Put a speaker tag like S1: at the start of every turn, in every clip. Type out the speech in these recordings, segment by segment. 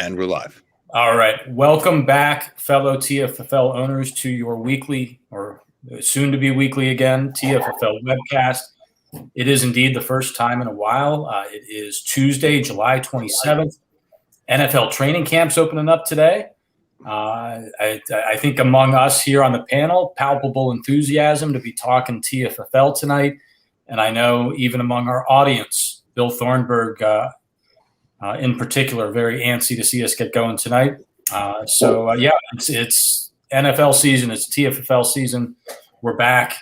S1: And we're live.
S2: All right. Welcome back, fellow TFFL owners, to your weekly, or soon to be weekly again, TFFL Webcast. It is indeed the first time in a while. It is Tuesday, July 27th. NFL training camp's opening up today. I think among us here on the panel, palpable enthusiasm to be talking TFFL tonight. And I know even among our audience, Bill Thornburg, in particular, very antsy to see us get going tonight. It's NFL season. It's TFFL season. We're back.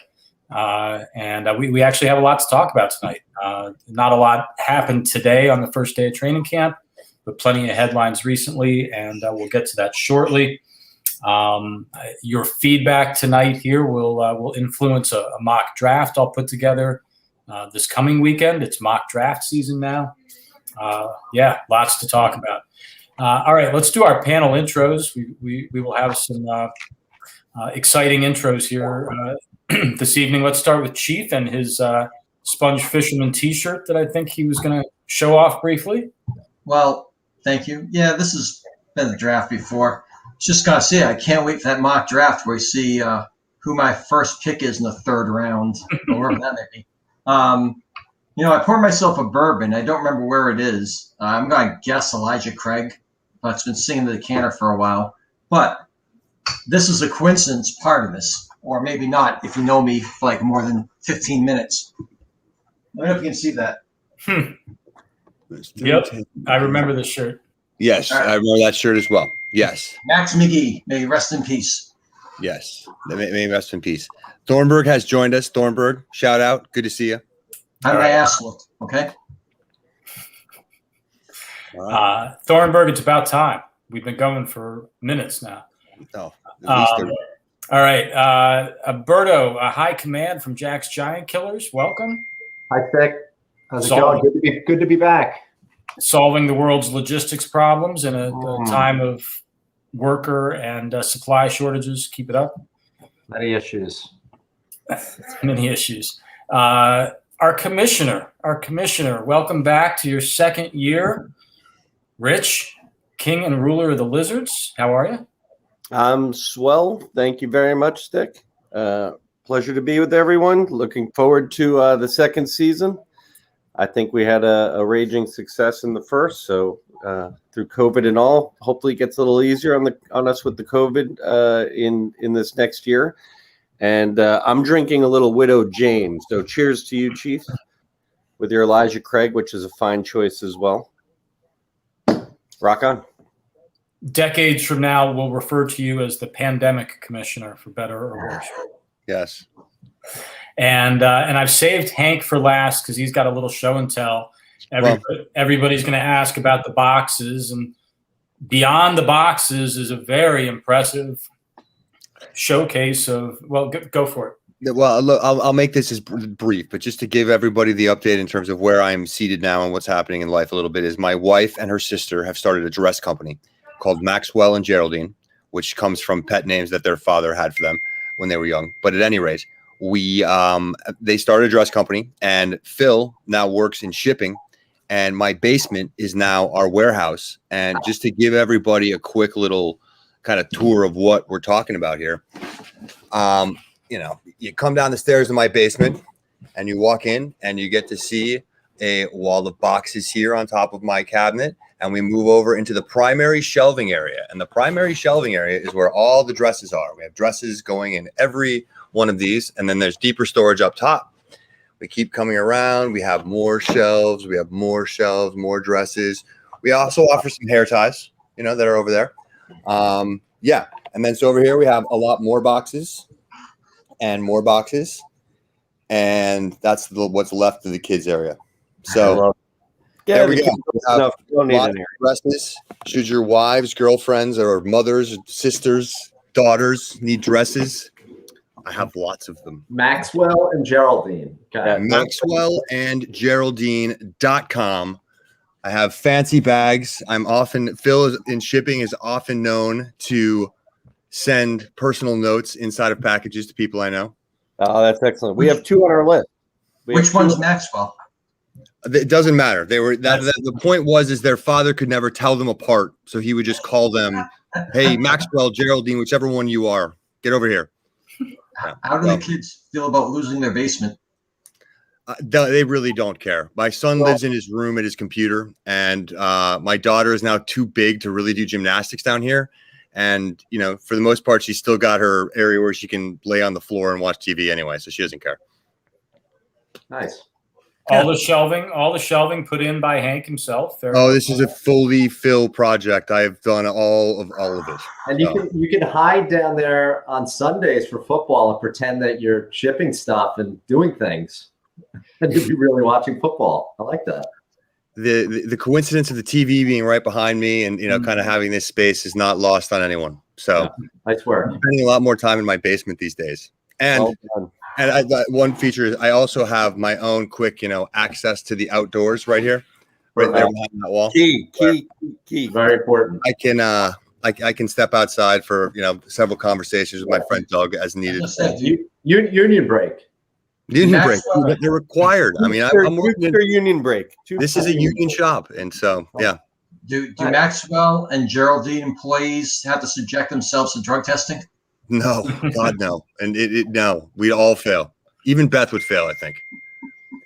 S2: And we actually have a lot to talk about tonight. Not a lot happened today on the first day of training camp, but plenty of headlines recently, and we'll get to that shortly. Your feedback tonight here will influence a mock draft I'll put together this coming weekend. It's mock draft season now. Lots to talk about. All right, let's do our panel intros. We will have some exciting intros here this evening. Let's start with Chief and his Sponge Fisherman T-shirt that I think he was going to show off briefly.
S3: Well, thank you. Yeah, this has been the draft before. Just going to say, I can't wait for that mock draft where you see who my first pick is in the third round, or wherever that may be. I poured myself a bourbon. I don't remember where it is. I'm going to guess Elijah Craig, but it's been sitting in the decanter for a while. But this is a coincidence part of this, or maybe not if you know me for like more than 15 minutes. Let me know if you can see that.
S2: Yep, I remember this shirt.
S1: Yes, right. I remember that shirt as well. Yes.
S3: Max McGee, may he rest in peace.
S1: Yes, may he rest in peace. Thornburg has joined us. Thornburg, shout out. Good to see you.
S3: How did my ass look? Okay.
S2: Thornburg, it's about time. We've been going for minutes now.
S1: Oh, at least 30.
S2: All right. Berto, a high command from Jack's Giant Killers. Welcome.
S4: Hi, Thick. How's it going? Good to be back.
S2: Solving the world's logistics problems in a time of worker and supply shortages. Keep it up.
S4: Many issues.
S2: Many issues. Our commissioner, welcome back to your second year. Rich, king and ruler of the lizards. How are you?
S5: I'm swell. Thank you very much, Stick. Pleasure to be with everyone. Looking forward to the second season. I think we had a raging success in the first, so through COVID and all, hopefully it gets a little easier on us with the COVID in this next year. And I'm drinking a little Widow Jane. So cheers to you, Chief, with your Elijah Craig, which is a fine choice as well. Rock on.
S2: Decades from now, we'll refer to you as the pandemic commissioner, for better or worse.
S1: Yes.
S2: And I've saved Hank for last because he's got a little show and tell. Everybody's going to ask about the boxes, and beyond the boxes is a very impressive showcase of, well, go for it.
S1: Well, look, I'll make this as brief, but just to give everybody the update in terms of where I'm seated now and what's happening in life a little bit, is my wife and her sister have started a dress company called Maxwell and Geraldine, which comes from pet names that their father had for them when they were young. But at any rate, they started a dress company, and Phil now works in shipping, and my basement is now our warehouse. And just to give everybody a quick little kind of tour of what we're talking about here. You come down the stairs in my basement and you walk in and you get to see a wall of boxes here on top of my cabinet. And we move over into the primary shelving area. And the primary shelving area is where all the dresses are. We have dresses going in every one of these. And then there's deeper storage up top. We keep coming around. We have more shelves. We have more shelves, more dresses. We also offer some hair ties, that are over there. And then so over here we have a lot more boxes and more boxes, and that's what's left of the kids area. So there we go. A lot of dresses. Should your wives, girlfriends, or mothers, sisters, daughters need dresses, I have lots of them.
S4: Maxwell and Geraldine.
S1: MaxwellandGeraldine.com. I have fancy bags. Phil in shipping is often known to send personal notes inside of packages to people I know.
S5: Oh, that's excellent. We have two on our list.
S3: Which one's Maxwell?
S1: It doesn't matter. They were the point is their father could never tell them apart, so he would just call them, "Hey, Maxwell, Geraldine, whichever one you are, get over here." Yeah.
S3: How do the kids feel about losing their basement?
S1: They really don't care. My son lives in his room at his computer, and my daughter is now too big to really do gymnastics down here. And for the most part, she's still got her area where she can lay on the floor and watch TV anyway, so she doesn't care.
S4: Nice.
S2: All the shelving put in by Hank himself.
S1: This is a fully filled project. I've done all of it.
S4: And you can hide down there on Sundays for football and pretend that you're shipping stuff and doing things, and you'll be really watching football. I like that.
S1: The coincidence of the TV being right behind me and kind of having this space is not lost on anyone. So
S4: nice work.
S1: I'm spending a lot more time in my basement these days. And one feature is I also have my own quick, access to the outdoors right here, right there behind that wall.
S5: Key.
S4: Very important.
S1: I can step outside for several conversations with my friend Doug as needed.
S4: Union break.
S1: Union break. They're required. I mean, I'm working.
S5: Union break.
S1: This is a union shop, and so yeah.
S3: Do Maxwell and Geraldine employees have to subject themselves to drug testing?
S1: No, God, no. And no, we'd all fail. Even Beth would fail, I think.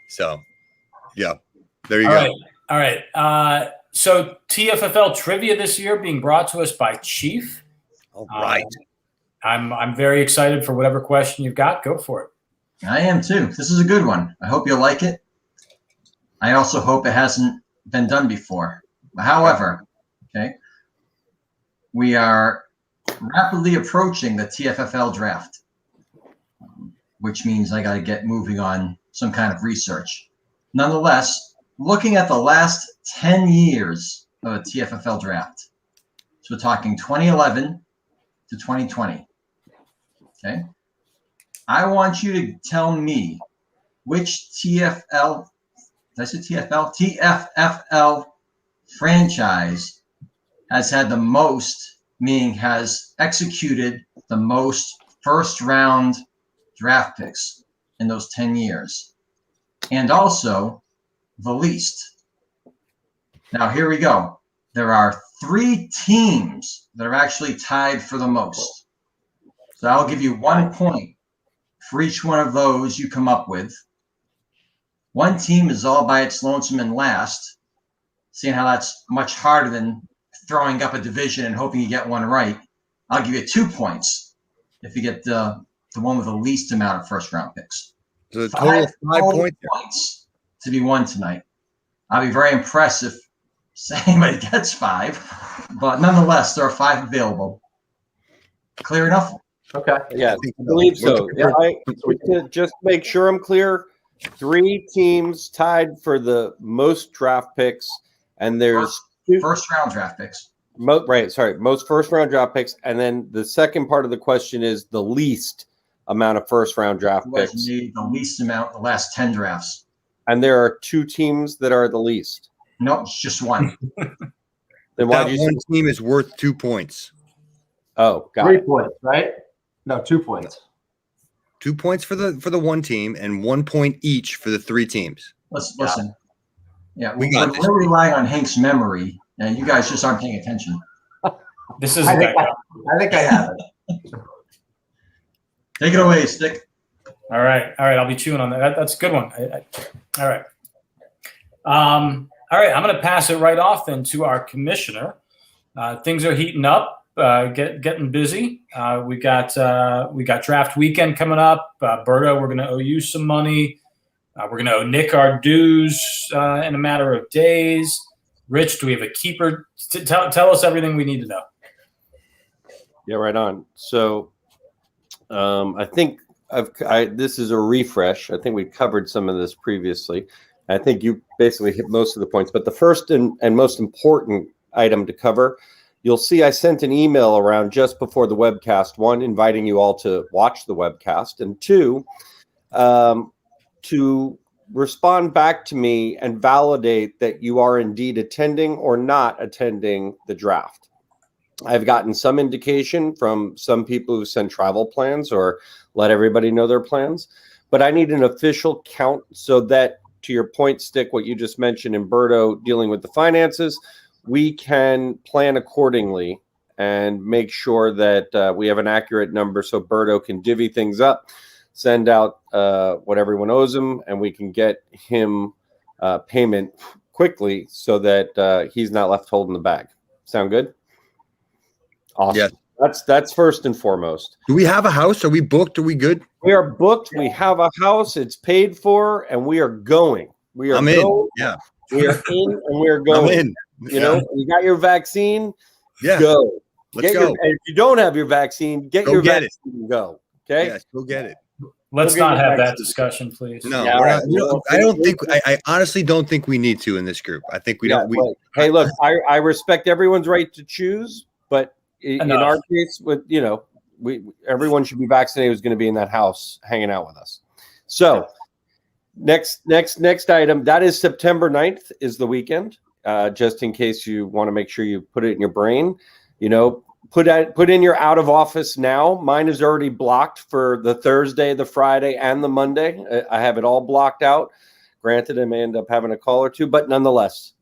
S1: So, yeah, there you go.
S2: All right. So TFFL trivia this year being brought to us by Chief.
S1: All right.
S2: I'm very excited for whatever question you've got. Go for it.
S3: I am too. This is a good one. I hope you'll like it. I also hope it hasn't been done before. However, we are rapidly approaching the TFFL draft, which means I got to get moving on some kind of research. Nonetheless, looking at the last 10 years of a TFFL draft, so we're talking 2011 to 2020, okay? I want you to tell me which TFFL franchise has had the most, meaning has executed the most first-round draft picks in those 10 years, and also the least. Now, here we go. There are 3 teams that are actually tied for the most. So I'll give you 1 point for each one of those you come up with. One team is all by its lonesome in last, seeing how that's much harder than throwing up a division and hoping you get one right. I'll give you 2 points if you get the one with the least amount of first-round picks.
S1: So a total of 5
S3: points to be won tonight. I'll be very impressed if anybody gets 5, but nonetheless, there are 5 available. Clear enough?
S4: Okay.
S5: Yeah, I believe so. To just make sure I'm clear, 3 teams tied for the most draft picks, and there's
S3: first-round draft picks.
S5: Most first-round draft picks, and then the second part of the question is the least amount of first-round draft picks.
S3: The least amount the last 10 drafts.
S5: And there are 2 teams that are the least.
S3: No, it's just 1.
S5: Then why you
S1: one team is worth 2 points.
S5: Oh, got
S4: 3
S5: it.
S4: points, right? No, 2 points.
S1: 2 points for the one team and 1 point each for the 3 teams.
S3: Listen. Yeah,
S1: we're
S3: relying on Hank's memory, and you guys just aren't paying attention.
S2: This is.
S4: I think I have it.
S3: Take it away, Stick.
S2: All right. I'll be chewing on that. That's a good one. All right. I'm going to pass it right off then to our commissioner. Things are heating up, getting busy. We got draft weekend coming up. Berto, we're going to owe you some money. We're going to owe Nick our dues in a matter of days. Rich, do we have a keeper? Tell us everything we need to know.
S5: Yeah, right on. So I think this is a refresh. I think we covered some of this previously. I think you basically hit most of the points. But the first and most important item to cover, you'll see I sent an email around just before the webcast, 1, inviting you all to watch the webcast, and 2, to respond back to me and validate that you are indeed attending or not attending the draft. I've gotten some indication from some people who send travel plans or let everybody know their plans, but I need an official count so that to your point, Stick, what you just mentioned, and Berto dealing with the finances, we can plan accordingly and make sure that we have an accurate number so Berto can divvy things up, send out what everyone owes him, and we can get him payment quickly so that he's not left holding the bag. Sound good? Awesome.
S1: Yes.
S5: That's first and foremost.
S1: Do we have a house? Are we booked? Are we good?
S5: We are booked. We have a house. It's paid for, and we are going. We are
S1: I'm
S5: going.
S1: in. Yeah.
S5: We are in, and we are going.
S1: I'm in.
S5: You know, you got your vaccine.
S1: Yeah.
S5: Go.
S1: Let's go.
S5: If you don't have your vaccine, get your
S1: get
S5: vaccine and go. Okay.
S1: Yes, go get it.
S2: Let's
S5: We'll
S2: not
S5: get
S2: have
S5: back
S2: that
S5: to
S2: discussion, please.
S1: No,
S5: Yeah,
S1: we're
S5: right.
S1: not, I don't think. I honestly don't think we need to in this group. I think we don't.
S5: Right. Hey, look, I respect everyone's right to choose, but in our case, with everyone should be vaccinated who's going to be in that house hanging out with us. So next item, that is September 9th is the weekend. Just in case you want to make sure you put it in your brain, put in your out of office now. Mine is already blocked for the Thursday, the Friday, and the Monday. I have it all blocked out. Granted, I may end up having a call or two, but nonetheless,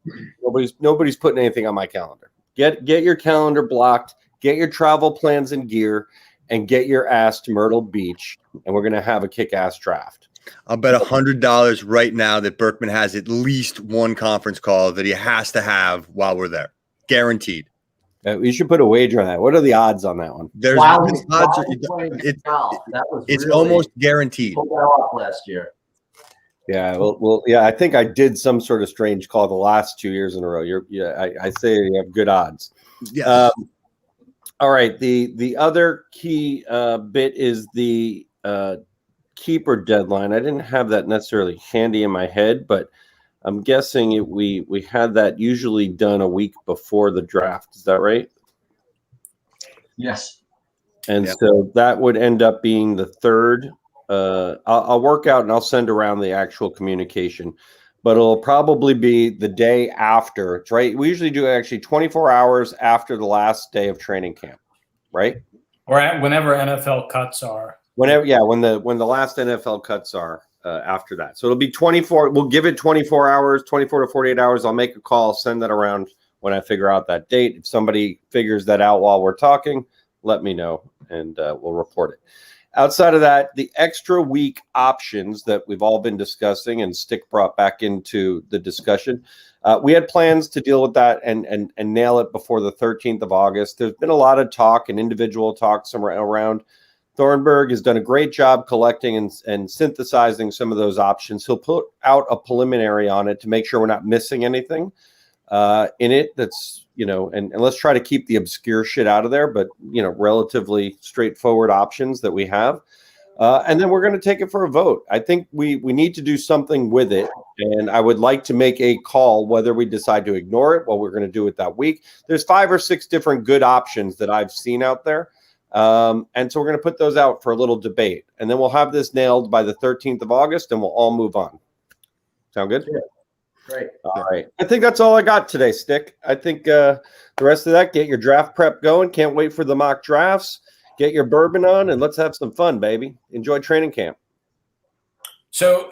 S5: nobody's putting anything on my calendar. Get your calendar blocked. Get your travel plans and gear, and get your ass to Myrtle Beach, and we're going to have a kick-ass draft.
S1: I'll bet $100 right now that Berkman has at least one conference call that he has to have while we're there. Guaranteed.
S5: We should put a wager on that. What are the odds on that one?
S1: There's odds. It's really almost guaranteed.
S4: Pulled that off last year.
S5: Yeah, well, yeah. I think I did some sort of strange call the last 2 years in a row. I say you have good odds.
S1: Yes.
S5: All right. The other key bit is the keeper deadline. I didn't have that necessarily handy in my head, but I'm guessing we had that usually done a week before the draft. Is that right?
S3: Yes.
S5: And so that would end up being the 3rd. I'll work out and I'll send around the actual communication, but it'll probably be the day after. It's right. We usually do actually 24 hours after the last day of training camp, right?
S2: Or whenever NFL cuts are.
S5: When the last NFL cuts are after that. So it'll be 24. We'll give it 24 hours, 24 to 48 hours. I'll make a call, send that around when I figure out that date. If somebody figures that out while we're talking, let me know and we'll report it. Outside of that, the extra week options that we've all been discussing and Stick brought back into the discussion, we had plans to deal with that and nail it before the 13th of August. There's been a lot of talk and individual talks around. Thornburg has done a great job collecting and synthesizing some of those options. He'll put out a preliminary on it to make sure we're not missing anything in it that's, and let's try to keep the obscure shit out of there, but, relatively straightforward options that we have. And then we're going to take it for a vote. I think we need to do something with it. And I would like to make a call whether we decide to ignore it, what we're going to do it that week. There's 5 or 6 different good options that I've seen out there. And so we're going to put those out for a little debate. And then we'll have this nailed by the 13th of August and we'll all move on. Sound good?
S4: Yeah. Great.
S5: All right. I think that's all I got today, Stick. I think the rest of that, get your draft prep going. Can't wait for the mock drafts. Get your bourbon on and let's have some fun, baby. Enjoy training camp.
S2: So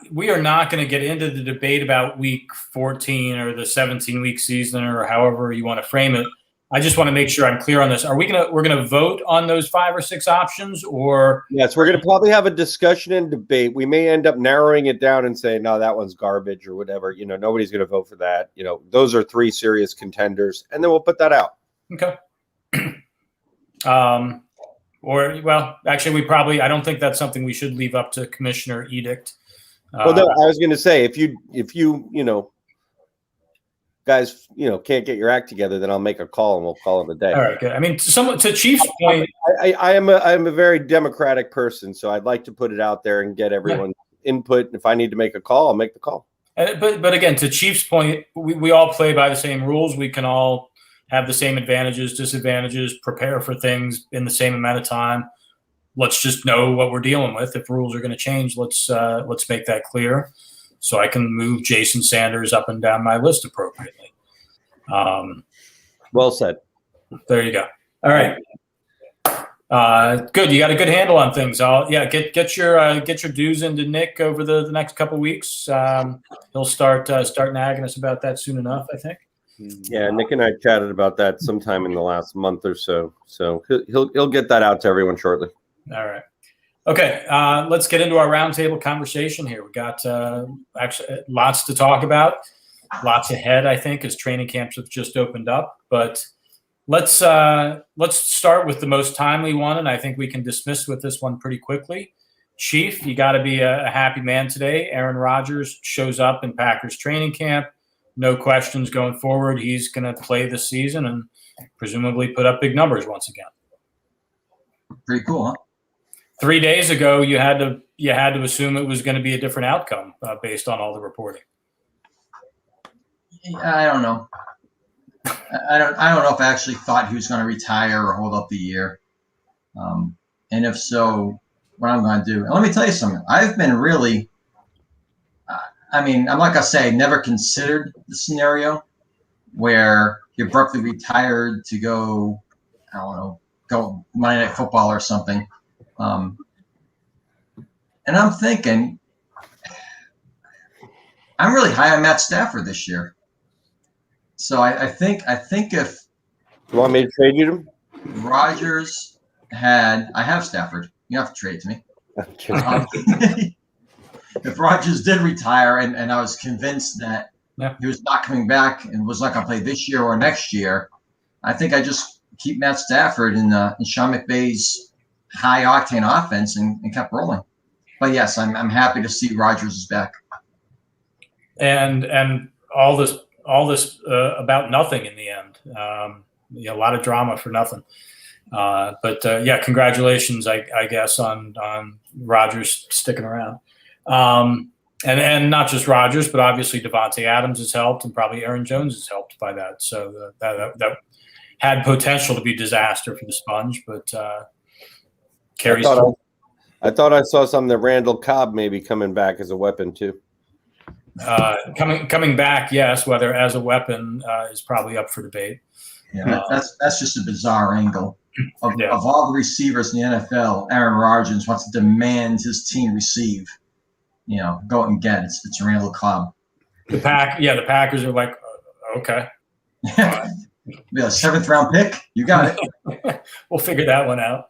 S2: we are not going to get into the debate about week 14 or the 17-week season or however you want to frame it. I just want to make sure I'm clear on this. We're gonna vote on those 5 or 6 options, or
S5: yes, we're gonna probably have a discussion and debate. We may end up narrowing it down and say, no, that one's garbage or whatever. Nobody's gonna vote for that. Those are 3 serious contenders, and then we'll put that out.
S2: Okay. Actually, I don't think that's something we should leave up to Commissioner Edict.
S5: Well, no, I was gonna say if you guys, can't get your act together, then I'll make a call and we'll call it a day.
S2: All right, good. I mean, to Chief's point,
S5: I am a very democratic person, so I'd like to put it out there and get everyone's input. If I need to make a call, I'll make the call.
S2: But again, to Chief's point, we all play by the same rules. We can all have the same advantages, disadvantages, prepare for things in the same amount of time. Let's just know what we're dealing with. If rules are going to change, let's make that clear, so I can move Jason Sanders up and down my list appropriately.
S5: Well said.
S2: There you go. All right. Good. You got a good handle on things. Get your dues into Nick over the next couple weeks. He'll start nagging us about that soon enough, I think.
S5: Yeah, Nick and I chatted about that sometime in the last month or so. So he'll get that out to everyone shortly.
S2: All right. Okay. Let's get into our roundtable conversation here. We got actually lots to talk about, lots ahead, I think, as training camps have just opened up. But let's start with the most timely one, and I think we can dismiss with this one pretty quickly. Chief, you got to be a happy man today. Aaron Rodgers shows up in Packers training camp. No questions going forward. He's going to play this season and presumably put up big numbers once again.
S3: Pretty cool, huh?
S2: 3 days ago, you had to assume it was going to be a different outcome based on all the reporting.
S3: I don't know. I don't know if I actually thought he was going to retire or hold up the year. And if so, what I'm going to do. And let me tell you something. I've been really. I'm not going to say I never considered the scenario where he abruptly retired to go, I don't know, go Monday Night Football or something. And I'm thinking, I'm really high on Matt Stafford this year. So I think if
S5: You want me to trade you to
S3: Rodgers I have Stafford. You don't have to trade it to me. If Rodgers did retire and I was convinced that he was not coming back and was not going to play this year or next year, I think I just keep Matt Stafford in Sean McVay's high octane offense and kept rolling. But yes, I'm happy to see Rodgers is back.
S2: And all this about nothing in the end. A lot of drama for nothing. But congratulations, I guess, on Rodgers sticking around. And not just Rodgers, but obviously Devontae Adams has helped, and probably Aaron Jones has helped by that. So that had potential to be disaster for the Sponge, but carries.
S5: I thought I saw something that Randall Cobb may be coming back as a weapon too.
S2: Coming back, yes. Whether as a weapon is probably up for debate.
S3: Yeah, that's just a bizarre angle. Of all the receivers in the NFL, Aaron Rodgers wants to demand his team receive. Go and get it. It's Randall Cobb.
S2: The Packers are like, okay.
S3: Yeah, 7th round pick. You got
S2: it. We'll figure that one out.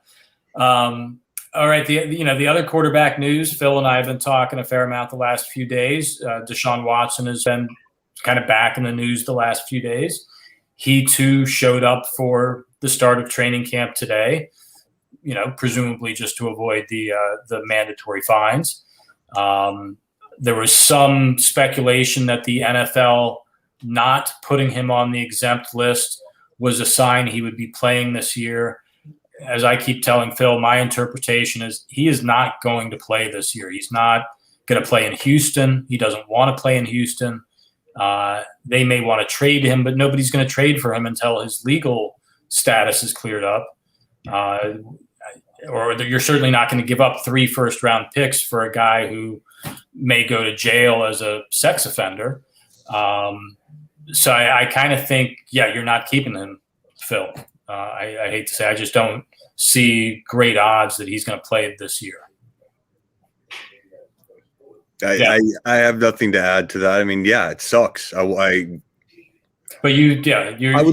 S2: All right. The other quarterback news, Phil and I have been talking a fair amount the last few days. Deshaun Watson has been kind of back in the news the last few days. He too showed up for the start of training camp today, presumably just to avoid the mandatory fines. There was some speculation that the NFL not putting him on the exempt list was a sign he would be playing this year. As I keep telling Phil, my interpretation is he is not going to play this year. He's not going to play in Houston. He doesn't want to play in Houston. They may want to trade him, but nobody's going to trade for him until his legal status is cleared up. Or you're certainly not going to give up 3 first-round picks for a guy who may go to jail as a sex offender. So I kind of think, you're not keeping him, Phil. I hate to say, I just don't see great odds that he's going to play this year.
S1: I have nothing to add to that. It sucks. I would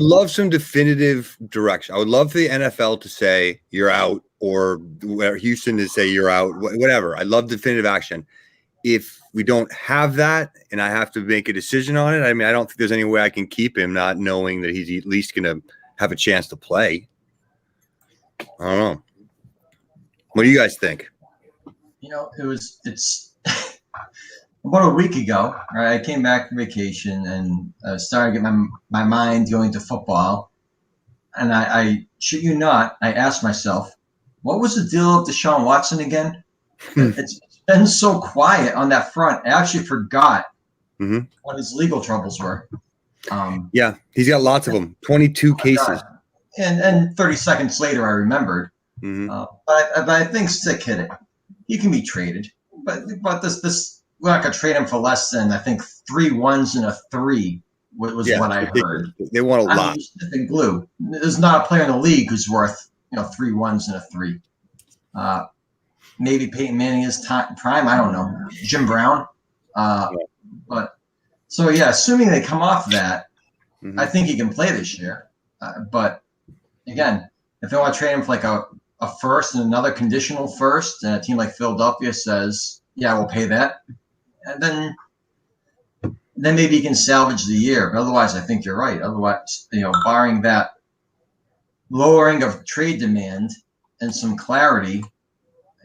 S1: love some definitive direction. I would love for the NFL to say you're out, or Houston to say you're out, whatever. I love definitive action. If we don't have that and I have to make a decision on it, I don't think there's any way I can keep him not knowing that he's at least going to have a chance to play. I don't know. What do you guys think?
S3: It's about a week ago, right? I came back from vacation and started to get my mind going to football. And I shit you not, I asked myself, what was the deal with Deshaun Watson again? It's been so quiet on that front. I actually forgot what his legal troubles were.
S1: He's got lots of them. 22 cases.
S3: And 30 seconds later, I remembered. But I think Stick hit it. He can be traded, but this we're not gonna trade him for less than, I think, 3 1s and a 3 was what I heard.
S1: They want a lot.
S3: Glue. There's not a player in the league who's worth 3 1s and a 3. Maybe Peyton Manning is prime. I don't know. Jim Brown. But so, yeah, assuming they come off that, I think he can play this year. But again, if they want to trade him for like a first and another conditional first, and a team like Philadelphia says, yeah, we'll pay that, and then maybe you can salvage the year. But otherwise, I think you're right. Otherwise, barring that lowering of trade demand and some clarity,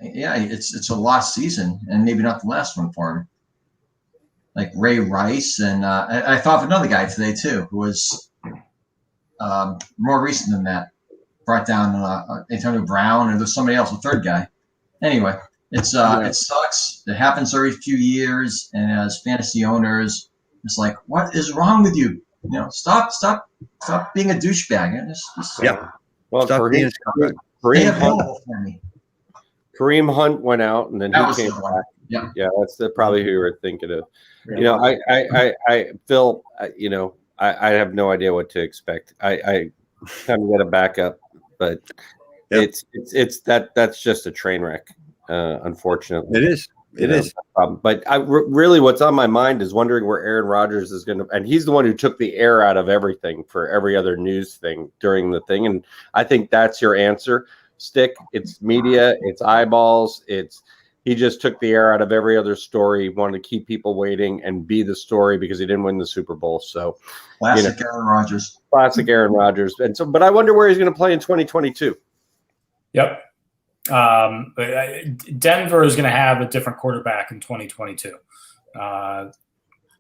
S3: yeah, it's a lost season, and maybe not the last one for him. Like Ray Rice, and I thought of another guy today too, who was more recent than that. Brought down Antonio Brown, and there's somebody else, a third guy. Anyway, it sucks. It happens every few years, and as fantasy owners, it's like, what is wrong with you? Stop being a douchebag.
S5: Well,
S3: stay available for me.
S5: Kareem Hunt went out, and then
S3: That
S5: he
S3: was
S5: came
S3: the one.
S5: back.
S3: Yeah,
S5: that's probably who you were thinking of. Phil, I have no idea what to expect. I kind of get a backup, but it's that's just a train wreck. Unfortunately,
S1: it is.
S5: But really, what's on my mind is wondering where Aaron Rodgers is going to, and he's the one who took the air out of everything for every other news thing during the thing, and I think that's your answer, Stick. It's media, it's eyeballs, he just took the air out of every other story. He wanted to keep people waiting and be the story because he didn't win the Super Bowl. So
S3: classic Aaron Rodgers.
S5: Classic Aaron Rodgers. And so, but I wonder where he's going to play in 2022.
S2: Yep. Denver is going to have a different quarterback in 2022.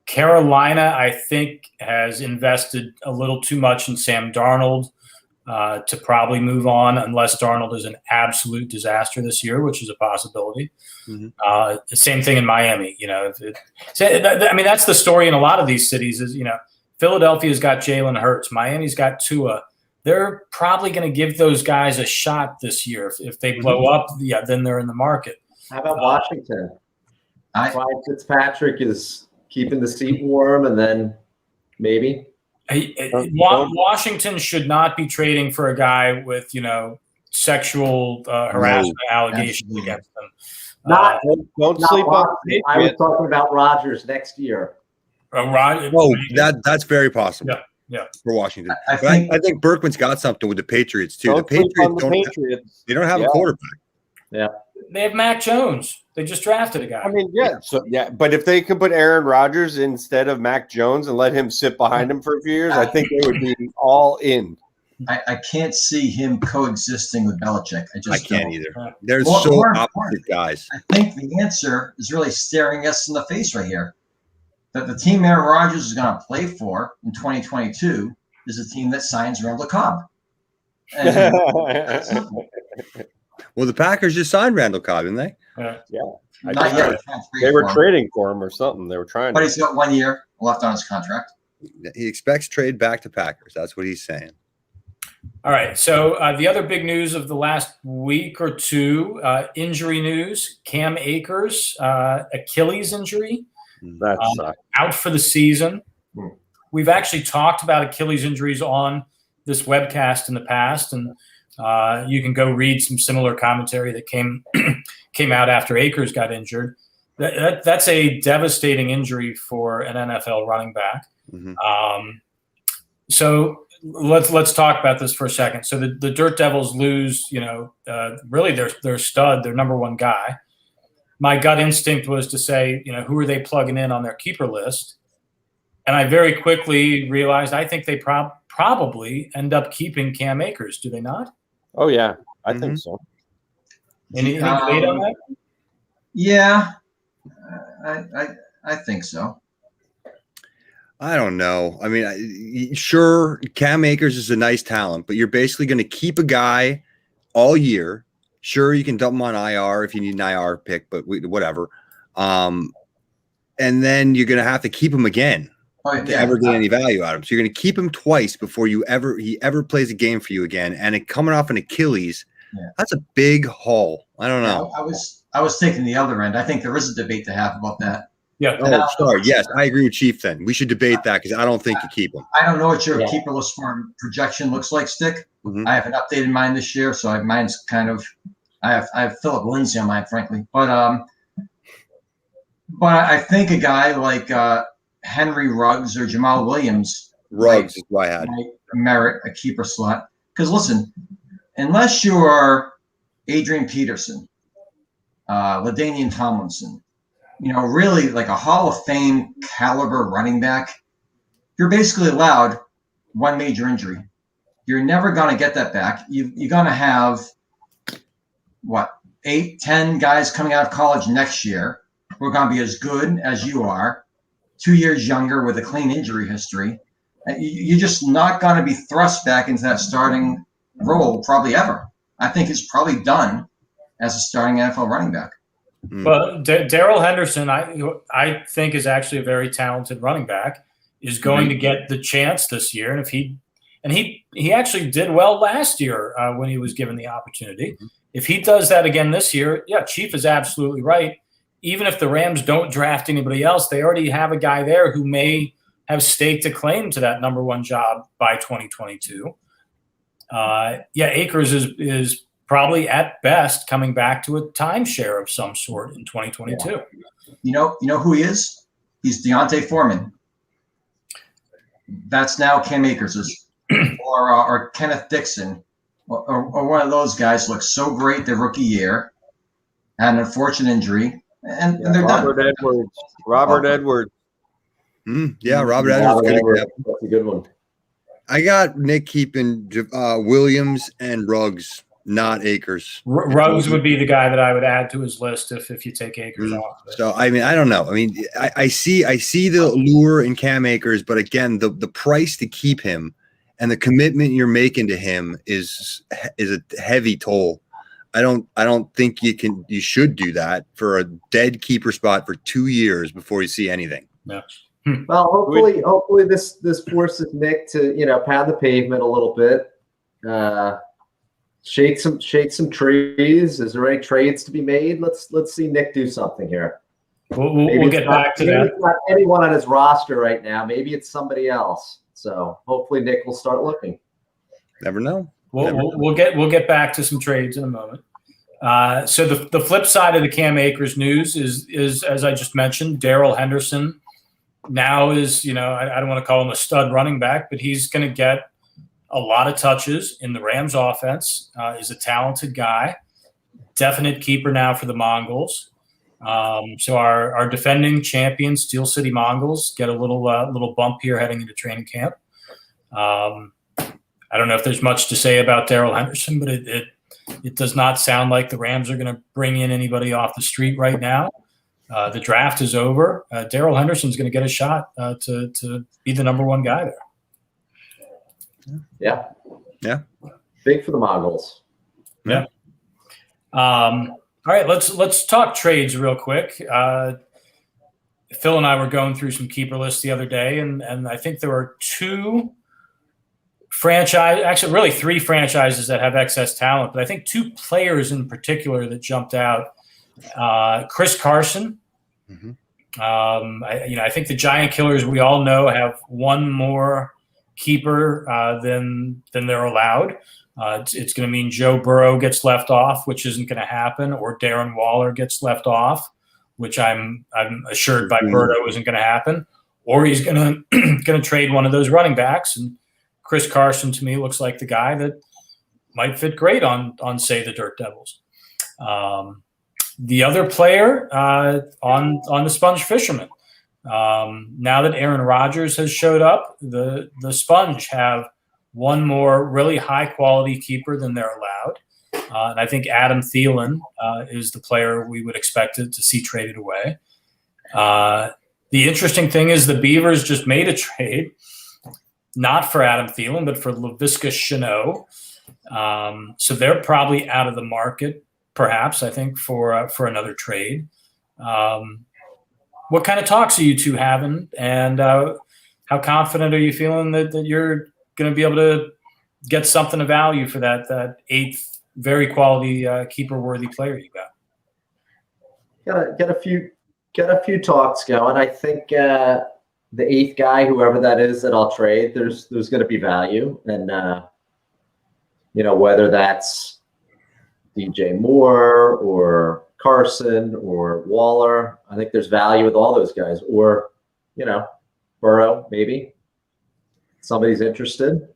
S2: Carolina, I think, has invested a little too much in Sam Darnold to probably move on, unless Darnold is an absolute disaster this year, which is a possibility. Same thing in Miami. That's the story in a lot of these cities is, Philadelphia's got Jalen Hurts. Miami's got Tua. They're probably going to give those guys a shot this year. If they blow up, then they're in the market.
S4: How about Washington? Ryan Fitzpatrick is keeping the seat warm, and then maybe
S2: Washington should not be trading for a guy with sexual harassment allegations against them.
S5: Don't sleep on.
S4: I was talking about Rodgers next year.
S1: That's very possible.
S2: Yeah.
S1: For Washington. I think Berkman's got something with the Patriots too. The Patriots don't have a quarterback.
S4: Yeah.
S2: They have Mac Jones. They just drafted a guy.
S5: But if they could put Aaron Rodgers instead of Mac Jones and let him sit behind him for a few years, I think they would be all in.
S3: I can't see him coexisting with Belichick. I
S1: can't either. They're so opposite guys.
S3: I think the answer is really staring us in the face right here. That the team Aaron Rodgers is going to play for in 2022 is a team that signs Randall Cobb.
S1: Well, the Packers just signed Randall Cobb, didn't they?
S3: Not yet.
S5: They were trading for him or something. They were trying.
S3: But he's got 1 year left on his contract.
S1: He expects trade back to Packers. That's what he's saying.
S2: All right. So the other big news of the last week or two, injury news: Cam Akers, Achilles injury.
S5: That sucks.
S2: Out for the season. We've actually talked about Achilles injuries on this webcast in the past, and you can go read some similar commentary that came out after Akers got injured. That's a devastating injury for an NFL running back. So let's talk about this for a second. So the Dirt Devils lose, really their stud, their number one guy. My gut instinct was to say, who are they plugging in on their keeper list? And I very quickly realized I think they probably end up keeping Cam Akers. Do they not?
S5: Oh, yeah. I think so.
S2: Any debate on that?
S3: Yeah, I think so.
S1: I don't know. I mean, sure, Cam Akers is a nice talent, but you're basically going to keep a guy all year. Sure, you can dump him on IR if you need an IR pick, but whatever. And then you're going to have to keep him again to ever get any value out of him. So you're going to keep him twice before he ever plays a game for you again. And coming off an Achilles, that's a big haul. I don't know.
S3: I was taking the other end. I think there is a debate to have about that.
S2: Yeah.
S1: Oh, sorry. Yes, I agree with Chief. Then we should debate that because I don't think you keep him.
S3: I don't know what your keeperless form projection looks like, Stick.
S1: Mhm.
S3: I haven't updated mine this year, so mine's kind of I have Philip Lindsay on mine, frankly. But I think a guy like Henry Ruggs or Jamal Williams
S1: Ruggs is who I had.
S3: might merit a keeper slot. Because listen, unless you're Adrian Peterson, LaDainian Tomlinson, really like a Hall of Fame caliber running back, you're basically allowed one major injury. You're never going to get that back. You're going to have, 8, 10 guys coming out of college next year who are going to be as good as you are, 2 years younger with a clean injury history. You're just not going to be thrust back into that starting role probably ever. I think it's probably done as a starting NFL running back.
S2: Well, Darrell Henderson, I think is actually a very talented running back, is going to get the chance this year. And he actually did well last year when he was given the opportunity. If he does that again this year, yeah, Chief is absolutely right. Even if the Rams don't draft anybody else, they already have a guy there who may have staked a claim to that number one job by 2022. Akers is probably at best coming back to a timeshare of some sort in 2022.
S3: Yeah. You know who he is? He's Deontay Foreman. That's now Cam Akers or Kenneth Dixon or one of those guys. Looks so great their rookie year, had an unfortunate injury, and they're
S5: Robert
S3: done.
S5: Edwards. Robert Edwards.
S1: Yeah, Robert Edwards.
S4: That's a good one.
S1: I got Nick keeping Williams and Ruggs, not Akers.
S2: Ruggs would be the guy that I would add to his list if you take Akers off.
S1: So I mean, I don't know. I mean, I see the lure in Cam Akers, but again, the price to keep him and the commitment you're making to him is a heavy toll. I don't think you should do that for a dead keeper spot for 2 years before you see anything.
S2: Yeah.
S4: Well, hopefully this forces Nick to pound the pavement a little bit, shake some trees. Is there any trades to be made? Let's see Nick do something here.
S2: We'll get back to that.
S4: It's not anyone on his roster right now. Maybe it's somebody else. So hopefully Nick will start looking.
S1: Never know.
S2: We'll get back to some trades in a moment. So the flip side of the Cam Akers news is as I just mentioned, Darrell Henderson now is, I don't want to call him a stud running back, but he's going to get a lot of touches in the Rams offense. He's a talented guy, definite keeper now for the Mongols. So our defending champions, Steel City Mongols, get a little bump here heading into training camp. I don't know if there's much to say about Darrell Henderson, but it does not sound like the Rams are going to bring in anybody off the street right now. The draft is over. Darrell Henderson's going to get a shot to be the number one guy there.
S4: Yeah. Big for the Mongols.
S2: Yeah. All right, let's talk trades real quick. Phil and I were going through some keeper lists the other day, and I think there are three franchises that have excess talent, but I think two players in particular that jumped out. Chris Carson.
S1: Mm-hmm.
S2: I think the Giant Killers, we all know, have one more keeper than they're allowed. It's going to mean Joe Burrow gets left off, which isn't going to happen, or Darren Waller gets left off, which I'm assured by Burrow isn't going to happen, or he's going to trade one of those running backs. And Chris Carson, to me, looks like the guy that might fit great on say, the Dirt Devils. The other player on the Sponge Fishermen. Now that Aaron Rodgers has showed up, the Sponge have one more really high-quality keeper than they're allowed. And I think Adam Thielen is the player we would expect to see traded away. The interesting thing is the Beavers just made a trade, not for Adam Thielen, but for Laviska Shenault. So they're probably out of the market, perhaps, I think, for another trade. What kind of talks are you two having, and how confident are you feeling that you're going to be able to get something of value for that eighth very quality keeper-worthy player you got?
S4: Get a few talks going. I think the eighth guy, whoever that is, that I'll trade, there's going to be value, and whether that's DJ Moore or Carson or Waller. I think there's value with all those guys, or Burrow maybe. Somebody's interested.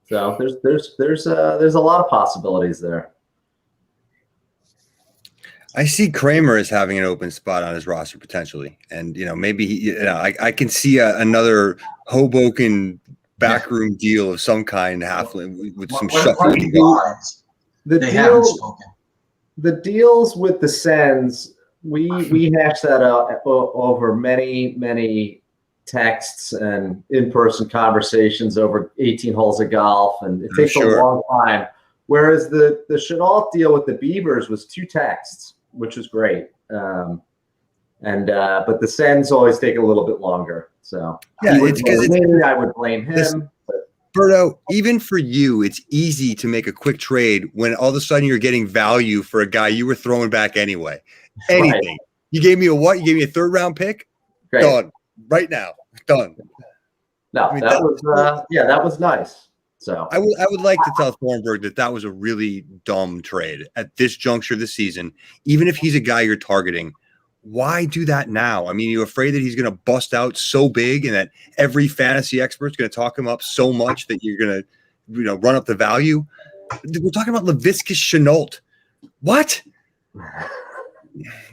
S4: So there's a lot of possibilities there.
S1: I see Kramer as having an open spot on his roster potentially, and maybe I can see another Hoboken backroom deal of some kind happening with some shuffling.
S4: The deals with the Sens, we hashed that out over many texts and in-person conversations over 18 holes of golf, and it takes a long time. Whereas the Chenault deal with the Beavers was 2 texts, which was great. But the Sens always take a little bit longer. So
S1: yeah, it's because
S4: I would blame him.
S1: Berto, even for you, it's easy to make a quick trade when all of a sudden you're getting value for a guy you were throwing back anyway. Anything. Right. You gave me a what? You gave me a 3rd round pick? Great. Done. Right now. Done.
S4: No, that was nice. So
S1: I would like to tell Thornburg that was a really dumb trade at this juncture of the season. Even if he's a guy you're targeting, why do that now? I mean, you're afraid that he's going to bust out so big and that every fantasy expert's going to talk him up so much that you're going to, run up the value. We're talking about Laviscus Chenault. What?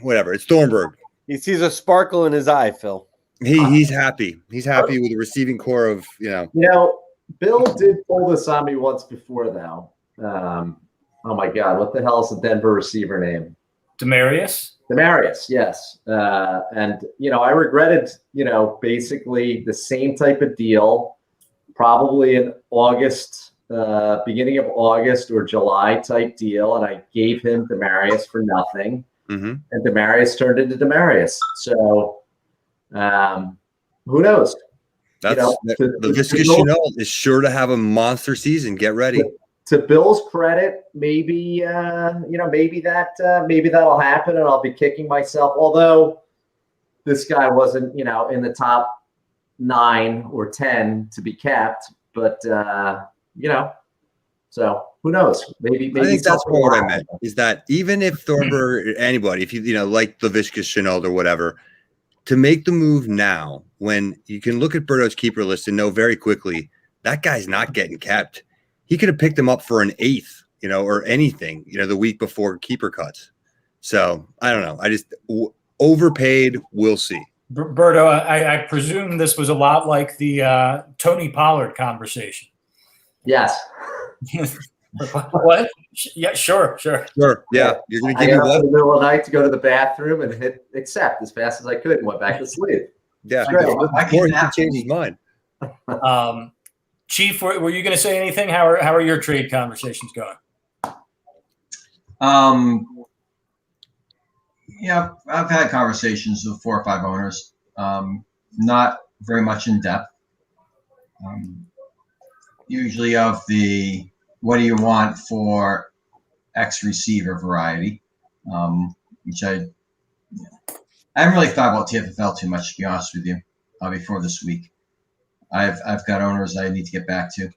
S1: Whatever. It's Thornburg.
S5: He sees a sparkle in his eye, Phil.
S1: He's happy. He's happy with the receiving core of,
S4: Bill did pull this on me once before, though. Oh my God, what the hell is the Denver receiver name?
S2: Demarius,
S4: yes. And I regretted, basically the same type of deal, probably in August, beginning of August or July type deal, and I gave him Demarius for nothing, and Demarius turned into Demarius. So, who knows?
S1: The Viscous Chenault is sure to have a monster season. Get ready.
S4: To Bill's credit, maybe maybe that'll happen, and I'll be kicking myself. Although this guy wasn't, in the top 9 or 10 to be kept, but so who knows? Maybe
S1: I think that's what I meant is that even if Thornburg, anybody, if you like the Viscous Chenault or whatever, to make the move now when you can look at Berto's keeper list and know very quickly that guy's not getting kept. He could have picked him up for an 8th, or anything, the week before keeper cuts. So I don't know. I just overpaid. We'll see.
S2: Berto, I presume this was a lot like the Tony Pollard conversation.
S4: Yes.
S2: What? Yeah, sure.
S1: Yeah. You're going to give me
S4: what? In the middle of the night to go to the bathroom and hit accept as fast as I could and went back to sleep.
S1: Yeah. Before he can change his mind.
S2: Chief, were you going to say anything? How are your trade conversations going?
S3: Yeah, I've had conversations with 4 or 5 owners. Not very much in depth. Usually of the what do you want for X receiver variety, which I haven't really thought about TFFL too much, to be honest with you, before this week. I've got owners I need to get back to,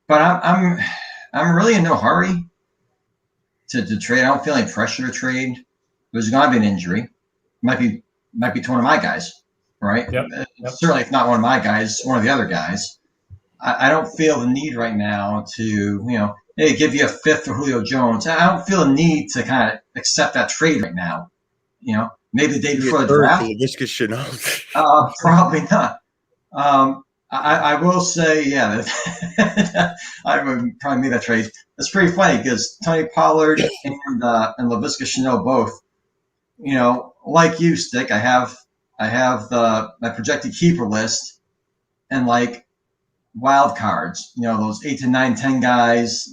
S3: but I'm really in no hurry to trade. I don't feel any pressure to trade. There's going to be an injury. Might be to one of my guys, right?
S2: Yep.
S3: Certainly, if not one of my guys, one of the other guys. I don't feel the need right now to give you a 5th for Julio Jones. I don't feel a need to kind of accept that trade right now. Maybe the day before the draft. Probably not. I will say, I would probably make that trade. It's pretty funny because Tony Pollard and Laviscus Chenault both, like you, Stick. I have my projected keeper list and like wild cards, those 8 to 9, 10 guys,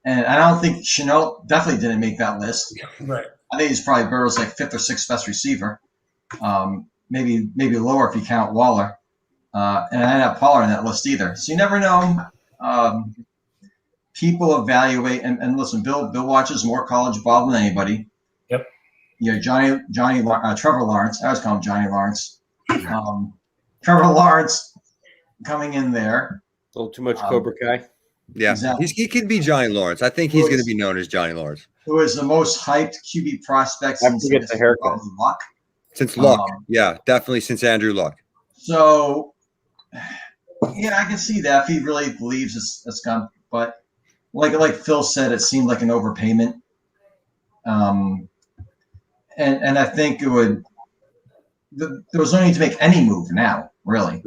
S3: and I don't think Chenault definitely didn't make that list.
S2: Right.
S3: I think he's probably Burrow's like 5th or 6th best receiver. Maybe lower if you count Waller. And I didn't have Pollard on that list either. So you never know. People evaluate and listen. Bill watches more college ball than anybody.
S2: Yep.
S3: Trevor Lawrence. I always call him Johnny Lawrence. Trevor Lawrence coming in there.
S5: A little too much Cobra Kai.
S1: Yeah,
S3: Exactly.
S1: he could be Johnny Lawrence. I think he's going to be known as Johnny Lawrence.
S3: Who is the most hyped QB prospect
S5: I
S3: since
S5: forget the haircut.
S3: probably Luck.
S1: Since Luck, yeah, definitely since Andrew Luck.
S3: So, yeah, I can see that if he really believes it's gone. But like Phil said, it seemed like an overpayment. And I think it would. There was no need to make any move now, really.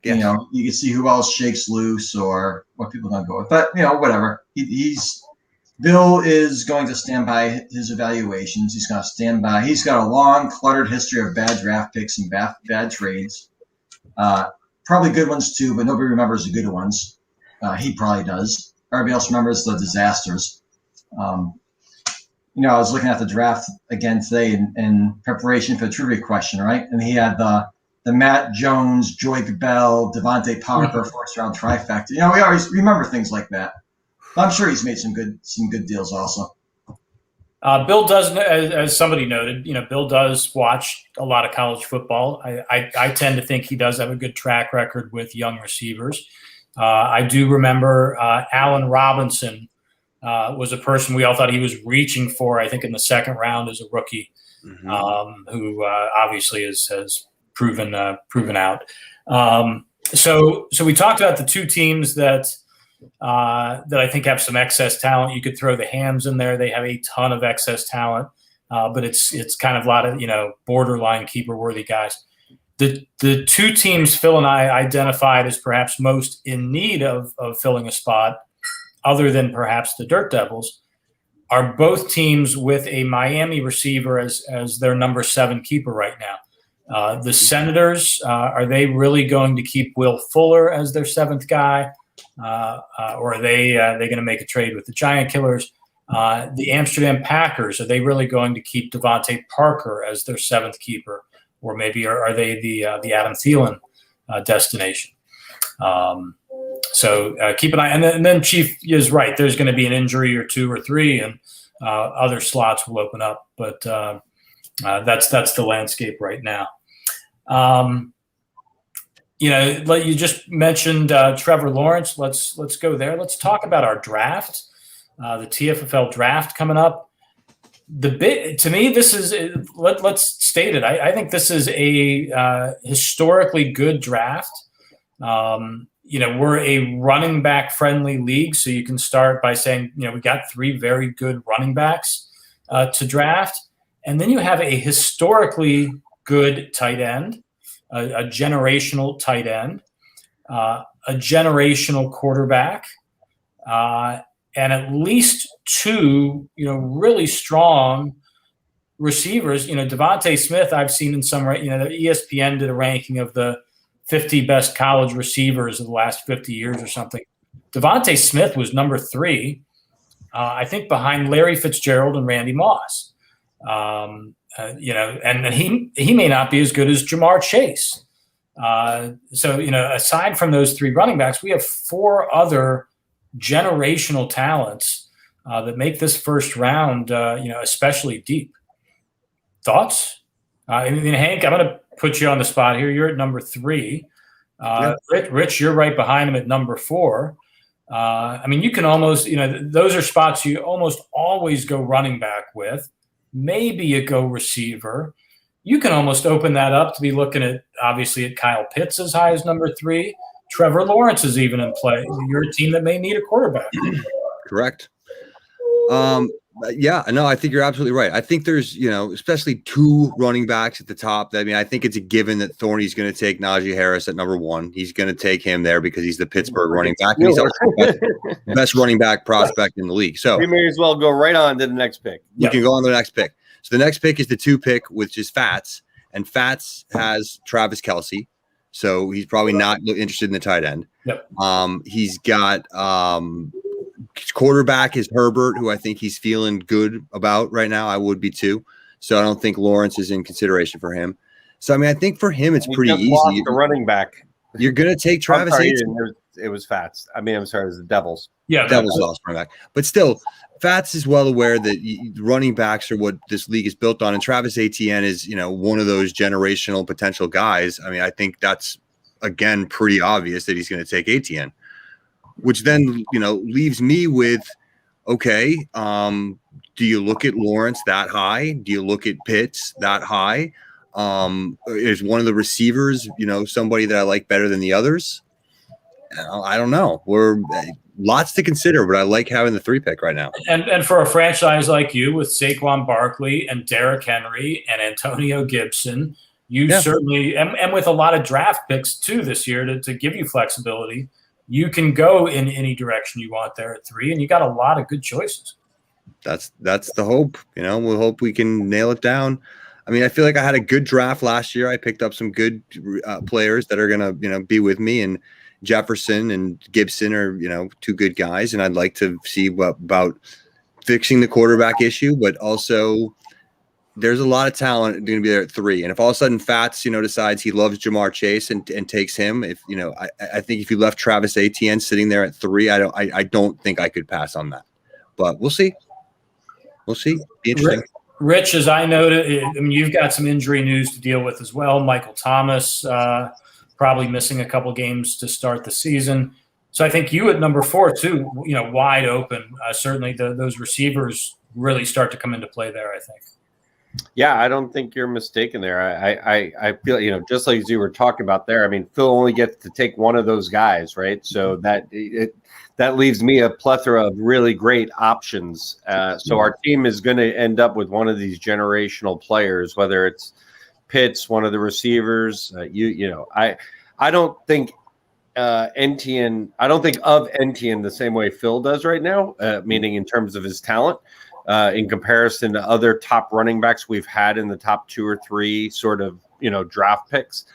S1: Yes.
S3: You know, you can see who else shakes loose or what people don't go with. But whatever. Bill is going to stand by his evaluations. He's going to stand by. He's got a long, cluttered history of bad draft picks and bad trades. Probably good ones too, but nobody remembers the good ones. He probably does. Everybody else remembers the disasters. I was looking at the draft again today in preparation for the trivia question, right? And he had the Matt Jones, Joyke Bell, Devontae Parker first round trifecta. We always remember things like that. I'm sure he's made some good deals also.
S2: Bill does, as somebody noted, Bill does watch a lot of college football. I tend to think he does have a good track record with young receivers. I do remember Allen Robinson was a person we all thought he was reaching for, I think, in the second round as a rookie, who obviously has proven out. So we talked about the two teams that I think have some excess talent. You could throw the Hams in there. They have a ton of excess talent, but it's kind of a lot of borderline keeper worthy guys. The two teams Phil and I identified as perhaps most in need of filling a spot, other than perhaps the Dirt Devils, are both teams with a Miami receiver as their number 7 keeper right now. The Senators, are they really going to keep Will Fuller as their 7th guy? Or are they going to make a trade with the Giant Killers? The Amsterdam Packers, are they really going to keep Devontae Parker as their 7th keeper? Or maybe are they the Adam Thielen destination? So keep an eye. And then Chief is right. There's going to be an injury or 2 or 3, and other slots will open up. But that's the landscape right now. Like you just mentioned Trevor Lawrence. Let's go there. Let's talk about our draft, the TFFL draft coming up. To me, this is let's state it. I think this is a historically good draft. We're a running back friendly league, so you can start by saying we got 3 very good running backs to draft, and then you have a historically good tight end. A generational tight end, a generational quarterback, and at least 2, really strong receivers. Devontae Smith, I've seen in some, ESPN did a ranking of the 50 best college receivers of the last 50 years or something. Devontae Smith was number 3, I think, behind Larry Fitzgerald and Randy Moss. And he may not be as good as Jamar Chase. So aside from those 3 running backs, we have 4 other generational talents that make this first round, especially deep. Thoughts? Hank, I'm going to put you on the spot here. You're at number 3. Rich, you're right behind him at number 4. You can almost, those are spots you almost always go running back with. Maybe you go receiver. You can almost open that up to be looking at, obviously, at Kyle Pitts as high as number 3. Trevor Lawrence is even in play. You're a team that may need a quarterback.
S1: Correct. Yeah, no, I think you're absolutely right. I think there's, especially 2 running backs at the top. I think it's a given that Thorny's going to take Najee Harris at number 1. He's going to take him there because he's the Pittsburgh running back. And he's also the best running back prospect in the league. So
S5: we may as well go right on to the next pick.
S1: You can go on to the next pick. So the next pick is the 2 pick, which is Fats. And Fats has Travis Kelce. So he's probably not interested in the tight end.
S2: Yep.
S1: He's got his quarterback is Herbert, who I think he's feeling good about right now. I would be too. So I don't think Lawrence is in consideration for him. So, I think for him, it's pretty easy.
S5: Lost the running back.
S1: You're going to take Travis Etienne.
S5: It was Fats. I'm sorry, it was the Devils.
S2: Yeah,
S1: Devils lost running back. But still, Fats is well aware that running backs are what this league is built on. And Travis Etienne is, one of those generational potential guys. I think that's, again, pretty obvious that he's going to take Etienne. which then, leaves me with, okay, do you look at Lawrence that high? Do you look at Pitts that high? Is one of the receivers, somebody that I like better than the others? I don't know. We're lots to consider, but I like having the 3 pick right now.
S2: And for a franchise like you with Saquon Barkley and Derrick Henry and Antonio Gibson, you certainly, and with a lot of draft picks too this year to give you flexibility, you can go in any direction you want there at 3, and you got a lot of good choices.
S1: That's the hope. We'll hope we can nail it down. I mean, I feel like I had a good draft last year. I picked up some good players that are gonna, be with me, and Jefferson and Gibson are, 2 good guys, and I'd like to see about fixing the quarterback issue, but also there's a lot of talent going to be there at 3. And if all of a sudden Fats, decides he loves Jamar Chase and takes him, if I think if you left Travis Etienne sitting there at 3, I don't think I could pass on that. But we'll see. Be interesting.
S2: Rich, as I noted, I mean, you've got some injury news to deal with as well. Michael Thomas probably missing a couple games to start the season. So I think you at number 4 too, wide open. Certainly those receivers really start to come into play there, I think.
S5: Yeah, I don't think you're mistaken there. I feel, just like you were talking about there, I mean, Phil only gets to take one of those guys, right? So that leaves me a plethora of really great options. So our team is going to end up with one of these generational players, whether it's Pitts, one of the receivers. I don't think Etienne. I don't think of Etienne the same way Phil does right now, meaning in terms of his talent. In comparison to other top running backs we've had in the top 2 or 3 sort of, draft picks.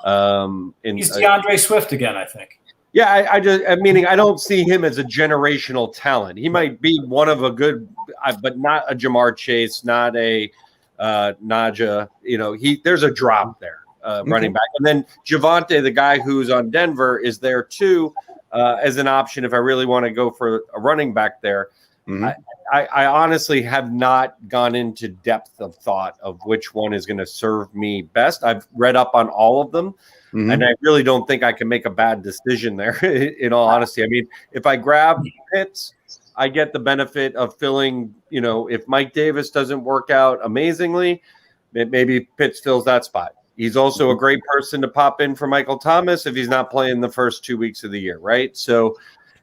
S2: He's DeAndre Swift again, I think.
S5: Yeah, I don't see him as a generational talent. He might be one of a good, but not a Jamar Chase, not a Najee. There's a drop there, running back. And then Javonte, the guy who's on Denver, is there too as an option if I really want to go for a running back there. Mm-hmm. I honestly have not gone into depth of thought of which one is going to serve me best. I've read up on all of them, and I really don't think I can make a bad decision there, in all honesty. I mean, if I grab Pitts, I get the benefit of filling, if Mike Davis doesn't work out amazingly, maybe Pitts fills that spot. He's also a great person to pop in for Michael Thomas if he's not playing the first 2 weeks of the year, right? So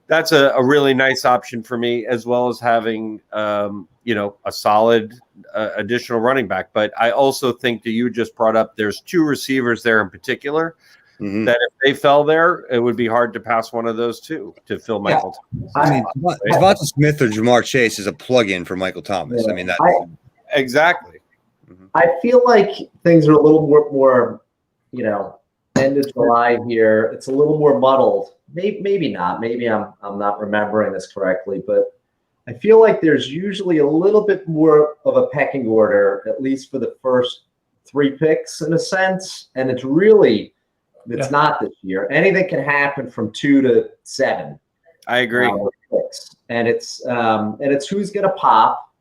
S5: that's a really nice option for me, as well as having, a solid additional running back. But I also think that you just brought up there's 2 receivers there in particular that if they fell there, it would be hard to pass one of those 2 to fill Michael Thomas.
S1: I mean, Devonta Smith or Jamar Chase is a plug-in for Michael Thomas.
S4: Yeah.
S1: I mean, that's
S5: exactly.
S4: I feel like things are a little more end of July here. It's a little more muddled. Maybe not. Maybe I'm not remembering this correctly, but I feel like there's usually a little bit more of a pecking order, at least for the first 3 picks in a sense. And it's not this year. Anything can happen from 2 to 7.
S5: I agree.
S4: Picks. And it's who's going to pop.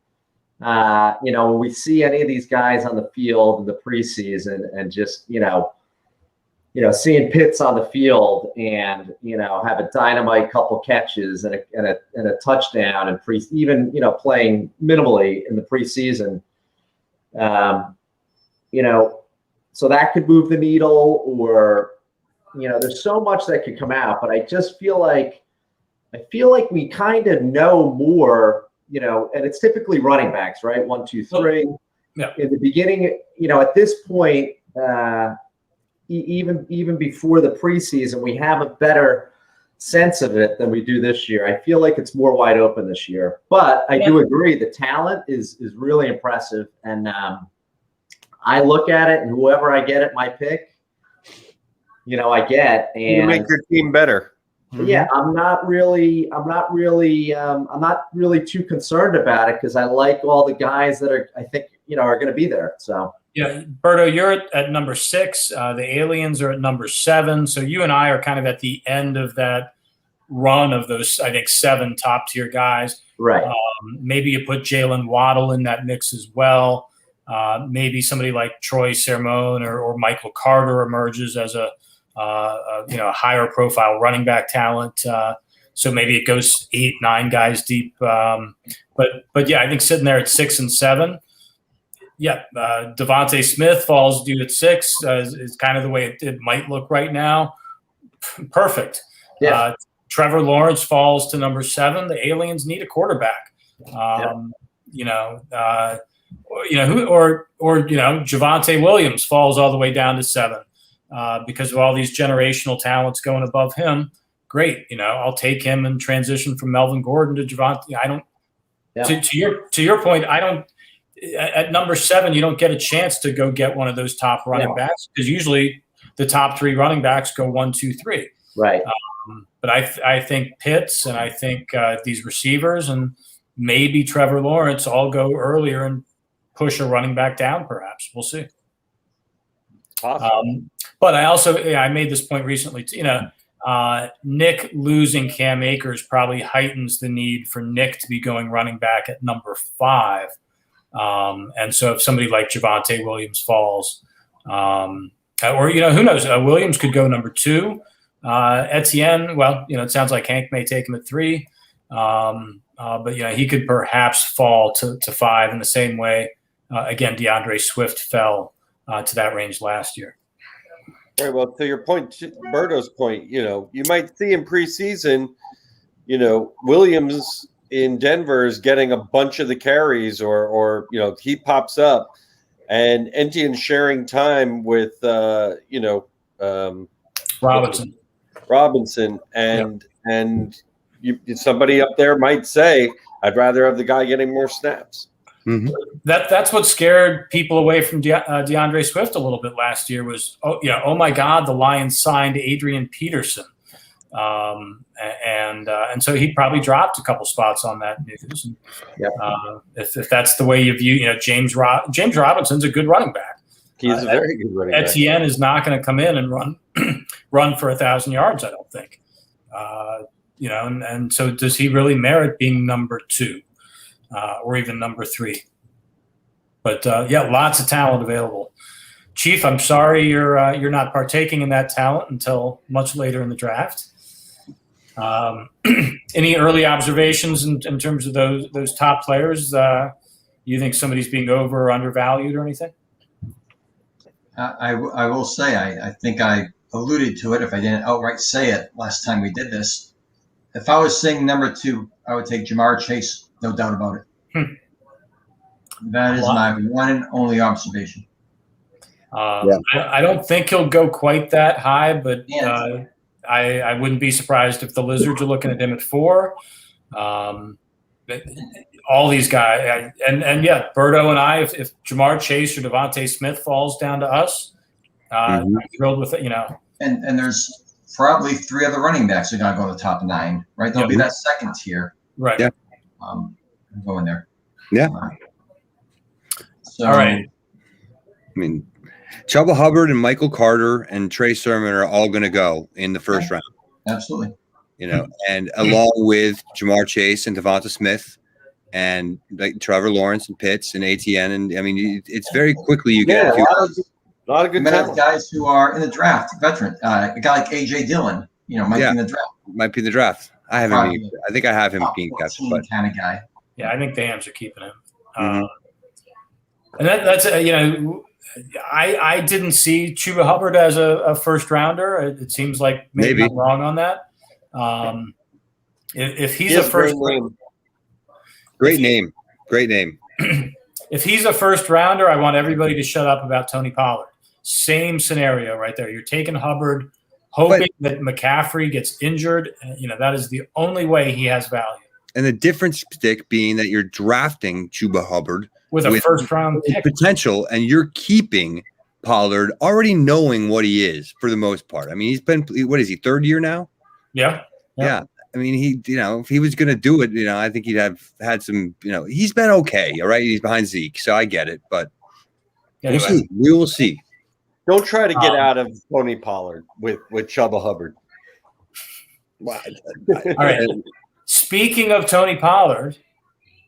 S4: When we see any of these guys on the field in the preseason and just, seeing Pitts on the field and, have a dynamite couple catches and a touchdown and playing minimally in the preseason, so that could move the needle or, there's so much that could come out, but I just feel like we kind of know more, and it's typically running backs, right? 1, 2, 3.
S2: Yeah.
S4: In the beginning, at this point, even before the preseason, we have a better sense of it than we do this year. I feel like it's more wide open this year, but I do agree the talent is really impressive, and I look at it, and whoever I get at my pick, I get, and
S5: you make your team better.
S4: Yeah, I'm not really too concerned about it because I like all the guys that are going to be there. So.
S2: Yeah, Berto, you're at number 6. The Aliens are at number 7. So you and I are kind of at the end of that run of those, I think, 7 top-tier guys.
S4: Right.
S2: Maybe you put Jalen Waddle in that mix as well. Maybe somebody like Troy Sermon or Michael Carter emerges as a higher-profile running back talent. So maybe it goes 8, 9 guys deep. But yeah, I think sitting there at 6 and 7. Yeah, Devontae Smith falls due at 6 is kind of the way it might look right now. Perfect.
S4: Yeah.
S2: Trevor Lawrence falls to number 7. The Aliens need a quarterback. Javonte Williams falls all the way down to 7 because of all these generational talents going above him. Great, I'll take him and transition from Melvin Gordon to Javonte. I don't. Yeah. To your point, I don't. At number 7, you don't get a chance to go get one of those top running backs because usually the top 3 running backs go 1, 2, 3.
S4: Right.
S2: But I think Pitts and I think these receivers and maybe Trevor Lawrence all go earlier and push a running back down. Perhaps we'll see.
S5: Awesome.
S2: But I also I made this point recently. Nick losing Cam Akers probably heightens the need for Nick to be going running back at number 5. And so if somebody like Javonte Williams falls, or who knows, Williams could go number 2. Etienne, well, it sounds like Hank may take him at 3. But he could perhaps fall to 5 in the same way. Again, DeAndre Swift fell to that range last year.
S5: Very well. To your point, Berto's point, you might see in preseason, Williams in Denver is getting a bunch of the carries or he pops up and Etienne sharing time with, Robinson and somebody up there might say, I'd rather have the guy getting more snaps.
S1: Mm-hmm.
S2: That's what scared people away from DeAndre Swift a little bit last year was, oh my God, the Lions signed Adrian Peterson. And so he probably dropped a couple spots on that news. If that's the way you view, James Robinson's a good running back.
S5: He's a very good running back.
S2: Etienne is not going to come in and run for 1,000 yards, I don't think. And so does he really merit being number 2 or even number 3? But lots of talent available. Chief, I'm sorry you're not partaking in that talent until much later in the draft. Any early observations in terms of those top players? You think somebody's being over or undervalued or anything?
S3: I will say I think I alluded to it if I didn't outright say it last time we did this. If I was saying number 2, I would take Jamar Chase, no doubt about it. That is my one and only observation.
S2: I don't think he'll go quite that high, but I wouldn't be surprised if the Lizards are looking at him at 4. All these guys, Berto and I, if Jamar Chase or Devontae Smith falls down to us, I'm thrilled with it,
S3: And there's probably 3 other running backs are going to go to the top 9, right? There'll be that second tier.
S2: Right.
S1: Yeah.
S3: Going there.
S1: Yeah.
S3: So,
S2: all right.
S1: I mean, Chuba Hubbard and Michael Carter and Trey Sermon are all going to go in the first round.
S3: Absolutely.
S1: And along with Jamar Chase and Devonta Smith and like Trevor Lawrence and Pitts and Etienne. And I mean, it's very quickly you get
S5: a lot of good
S3: guys who are in the draft, veteran. A guy like A.J. Dillon, might be in the draft.
S1: Might be in the draft. I have him. I think I have him being kept. But
S3: kind of guy.
S2: Yeah, I think the Hams are keeping him. And that's I didn't see Chuba Hubbard as a first rounder. It seems like maybe I'm wrong on that. If he's a first
S1: great name.
S2: If he's a first rounder, I want everybody to shut up about Tony Pollard. Same scenario right there. You're taking Hubbard, hoping that McCaffrey gets injured. That is the only way he has value.
S1: And the difference, Stick, being that you're drafting Chuba Hubbard
S2: with a first-round pick
S1: potential, and you're keeping Pollard already knowing what he is for the most part. I mean, he's been, what is he, 3rd year now?
S2: Yeah.
S1: I mean, he, if he was going to do it, I think he'd have had some, he's been okay. All right. He's behind Zeke. So I get it, but we'll see. We will see.
S5: Don't try to get out of Tony Pollard with Chuba Hubbard.
S2: All right. Speaking of Tony Pollard,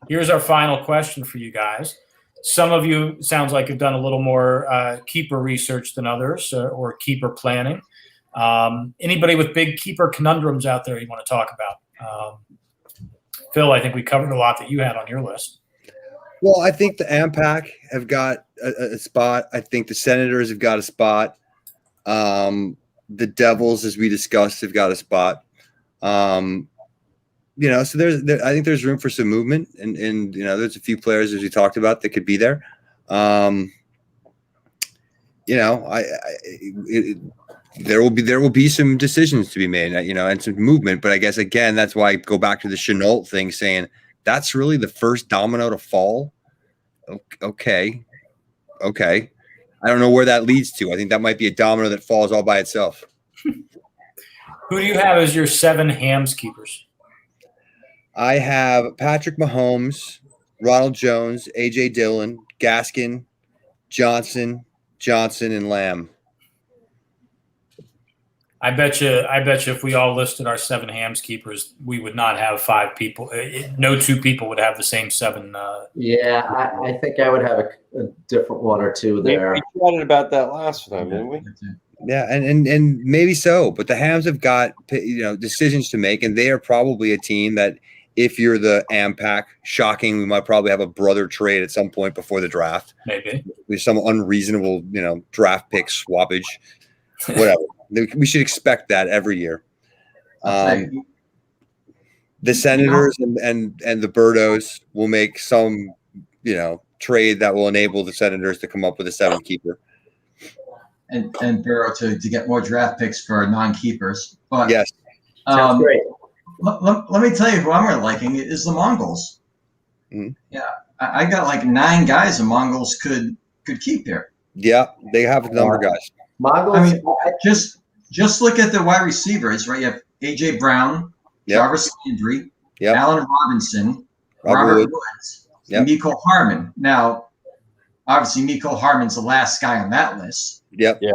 S2: here's our final question for you guys. Some of you sounds like have done a little more keeper research than others or keeper planning. Anybody with big keeper conundrums out there you want to talk about? Phil, I think we covered a lot that you had on your list.
S1: Well, I think the AMPAC have got a spot. I think the Senators have got a spot. The Devils, as we discussed, have got a spot. So I think there's room for some movement, and there's a few players, as we talked about, that could be there. There will be some decisions to be made, and some movement. But I guess again, that's why I go back to the Chenault thing, saying that's really the first domino to fall. Okay. I don't know where that leads to. I think that might be a domino that falls all by itself.
S2: Who do you have as your 7 Hams keepers?
S1: I have Patrick Mahomes, Ronald Jones, A.J. Dillon, Gaskin, Johnson, and Lamb.
S2: I bet you if we all listed our 7 Hams keepers, we would not have 5 people. No 2 people would have the same 7.
S4: I think I would have a different 1 or 2 there.
S5: We chatted about that last time, didn't we?
S1: Yeah, and maybe so, but the Hams have got decisions to make, and they are probably a team that, if you're the AMPAC, shocking, we might probably have a brother trade at some point before the draft.
S2: Maybe
S1: with some unreasonable, draft pick swappage, whatever. We should expect that every year. The Senators and the Birdos will make some, trade that will enable the Senators to come up with a 7th keeper.
S3: And Burrow to get more draft picks for non-keepers. But
S1: yes,
S4: sounds great.
S3: Let me tell you who I'm really liking is the Mongols.
S1: Mm-hmm.
S3: Yeah, I got like 9 guys the Mongols could keep here.
S1: Yeah, they have a number of guys.
S4: Mongols.
S3: I mean, just look at the wide receivers, right? You have A.J. Brown, Jarvis Landry, Allen Robinson, Robert Woods, and Mecole Hardman. Now, obviously, Mecole Hardman's the last guy on that list.
S1: Yep. Yeah.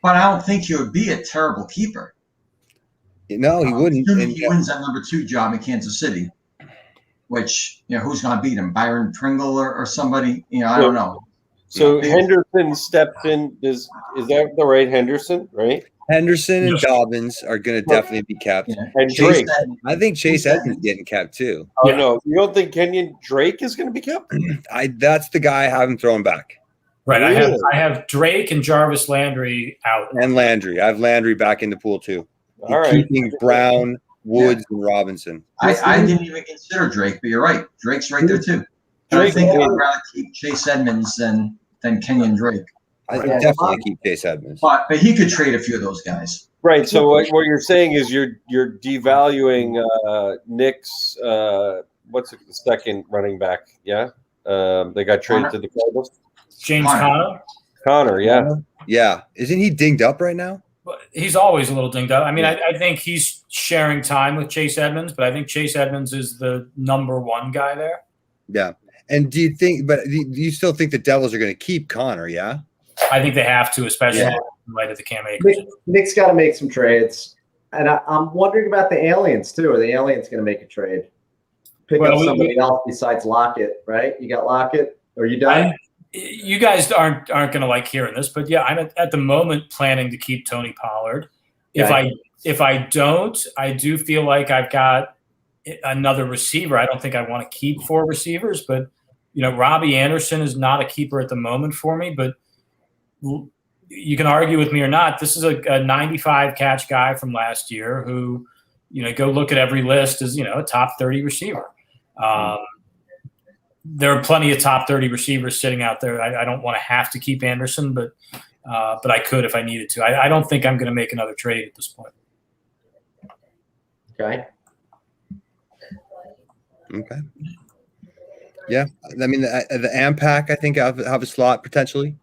S3: But I don't think he would be a terrible keeper.
S1: No, he wouldn't.
S3: He wins that number 2 job in Kansas City, which, who's going to beat him? Byron Pringle or somebody? I don't know.
S5: So Henderson stepped in. Is that the right Henderson, right?
S1: Henderson and Dobbins are going to definitely be capped.
S5: Yeah. And Drake.
S1: I think Chase Edmonds getting capped too.
S5: Oh, no. You don't think Kenyon Drake is going to be capped?
S1: That's the guy I have him thrown back.
S2: Right. Really? I have Drake and Jarvis Landry out.
S1: And Landry. I have Landry back in the pool too.
S5: All right.
S1: Keeping Brown, Woods, and Robinson.
S3: I didn't even consider Drake, but you're right. Drake's right there too. I think I'd rather keep Chase Edmonds than Kenyon Drake.
S1: I would definitely keep Chase Edmonds.
S3: But he could trade a few of those guys.
S5: Right. So what you're saying is you're devaluing Nick's what's the second running back? Yeah. They got traded to the Cardinals.
S2: James
S5: Conner, yeah.
S1: Yeah. Isn't he dinged up right now?
S2: He's always a little dinged up. I mean, I think he's sharing time with Chase Edmonds, but I think Chase Edmonds is the number 1 guy there.
S1: Yeah. And do you still think the Devils are going to keep Conner? Yeah.
S2: I think they have to, especially in light of the Cam Akers.
S4: Nick's got to make some trades. And I'm wondering about the Aliens, too. Are the Aliens going to make a trade? Pick up somebody else besides Lockett, right? You got Lockett? Are you done?
S2: You guys aren't going to like hearing this, but yeah, I'm at the moment planning to keep Tony Pollard.
S4: Okay.
S2: If I don't, I do feel like I've got another receiver. I don't think I want to keep 4 receivers, but Robbie Anderson is not a keeper at the moment for me. But you can argue with me or not. This is a 95 catch guy from last year who, go look at every list as a top 30 receiver. There are plenty of top 30 receivers sitting out there. I don't want to have to keep Anderson, but I could if I needed to. I don't think I'm going to make another trade at this point.
S4: Okay.
S1: Yeah. I mean, the AMPAC, I think, have a slot potentially.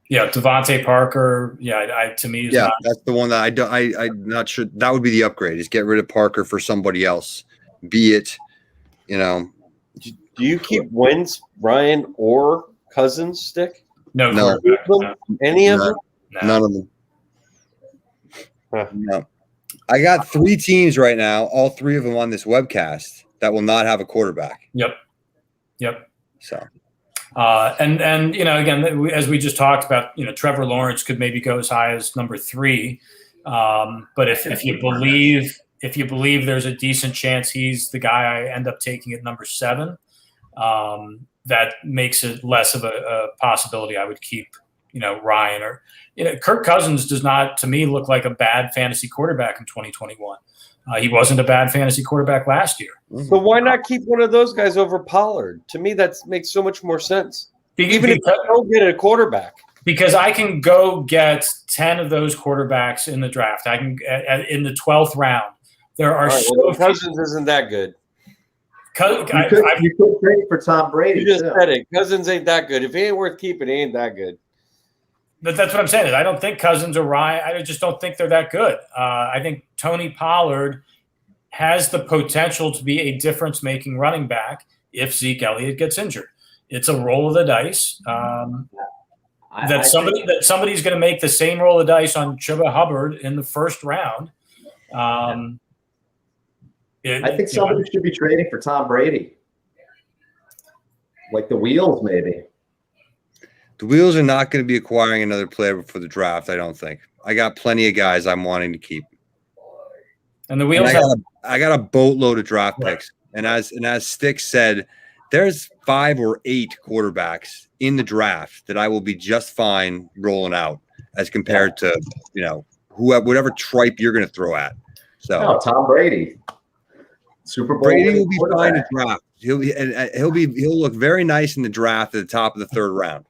S2: Yeah, Devontae Parker. Yeah, to me,
S1: that's the one that I'm not sure. That would be the upgrade: is get rid of Parker for somebody else. Be it,
S5: Do you keep Wentz, Ryan, or Cousins, Stick?
S2: No.
S5: Any of them?
S1: None of them. No. I got 3 teams right now, all 3 of them on this webcast, that will not have a quarterback.
S2: Yep.
S1: So.
S2: And again, as we just talked about, Trevor Lawrence could maybe go as high as number 3. But if you believe if you believe there's a decent chance he's the guy I end up taking at number 7, that makes it less of a possibility I would keep, Ryan or, Kirk Cousins does not, to me, look like a bad fantasy quarterback in 2021. He wasn't a bad fantasy quarterback last year.
S5: So why not keep one of those guys over Pollard? To me, that makes so much more sense. Even if you don't get a quarterback.
S2: Because I can go get 10 of those quarterbacks in the draft. I can in the 12th round. There are
S5: Cousins isn't that good.
S4: You could trade for Tom Brady.
S5: You just said it. Cousins ain't that good. If he ain't worth keeping, he ain't that good.
S2: But that's what I'm saying. I don't think Cousins or Ryan. I just don't think they're that good. I think Tony Pollard has the potential to be a difference-making running back if Zeke Elliott gets injured. It's a roll of the dice. Somebody's going to make the same roll of dice on Chuba Hubbard in the first round.
S4: I think somebody should be trading for Tom Brady, like the Wheels, maybe.
S1: The Wheels are not going to be acquiring another player before the draft. I don't think. I got plenty of guys I'm wanting to keep.
S2: And the Wheels,
S1: I got a boatload of draft picks, and as Stick said, there's 5 or 8 quarterbacks in the draft that I will be just fine rolling out as compared to whatever tripe you're going to throw at. So
S4: Tom Brady, Super Bowl.
S1: Brady will be fine to draft. He'll look very nice in the draft at the top of the 3rd round.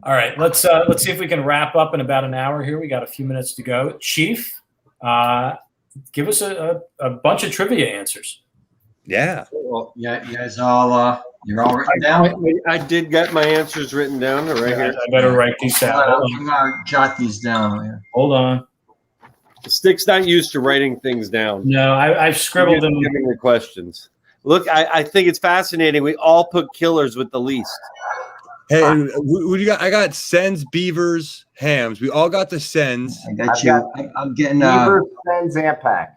S2: All right, let's see if we can wrap up in about an hour here. We got a few minutes to go. Chief, give us a bunch of trivia answers.
S1: Yeah.
S3: Well, yeah, you guys all you're all written down.
S5: I did get my answers written down right here.
S2: I better write these down.
S3: I'm gonna jot these down here.
S2: Hold on.
S5: Stick's not used to writing things down.
S2: No, I've scribbled them.
S5: Giving the questions. Look, I think it's fascinating. We all put killers with the least.
S1: Hey, what do you got? I got Sens, Beavers, Hams. We all got the Sens.
S3: I got you. I'm getting
S4: Beavers, Sens, Ampac.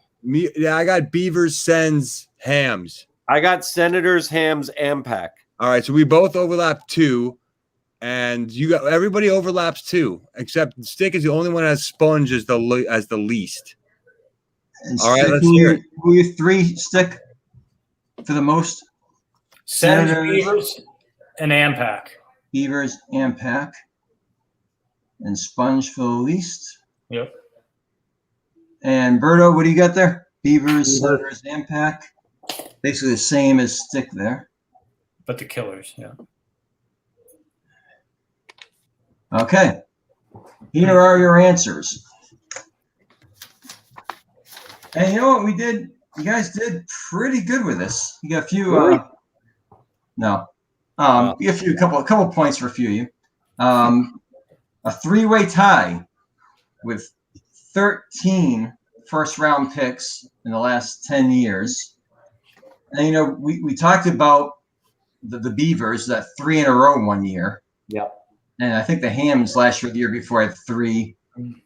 S1: I got Beavers, Sens, Hams.
S5: I got Senators, Hams, Ampac.
S1: All right, so we both overlap 2, and everybody overlaps 2, except Stick is the only one that has Sponge as the least.
S3: And
S1: all right, let's hear it.
S3: Who you 3 Stick for the most?
S2: Senators, Beavers, and Ampac.
S3: Beavers, Ampac, and Sponge for the least.
S2: Yep.
S3: And Berto, what do you got there? Beavers, Senators, Ampac. Basically the same as Stick there.
S2: But the killers, yeah.
S3: Okay. Here are your answers. And you know what we did? You guys did pretty good with this. You got a few. No. You got a couple points for a few of you. A 3-way tie with 13 first-round picks in the last 10 years. And, we talked about the Beavers, that 3 in a row one year.
S4: Yep.
S3: And I think the Hams last year, the year before, had 3. And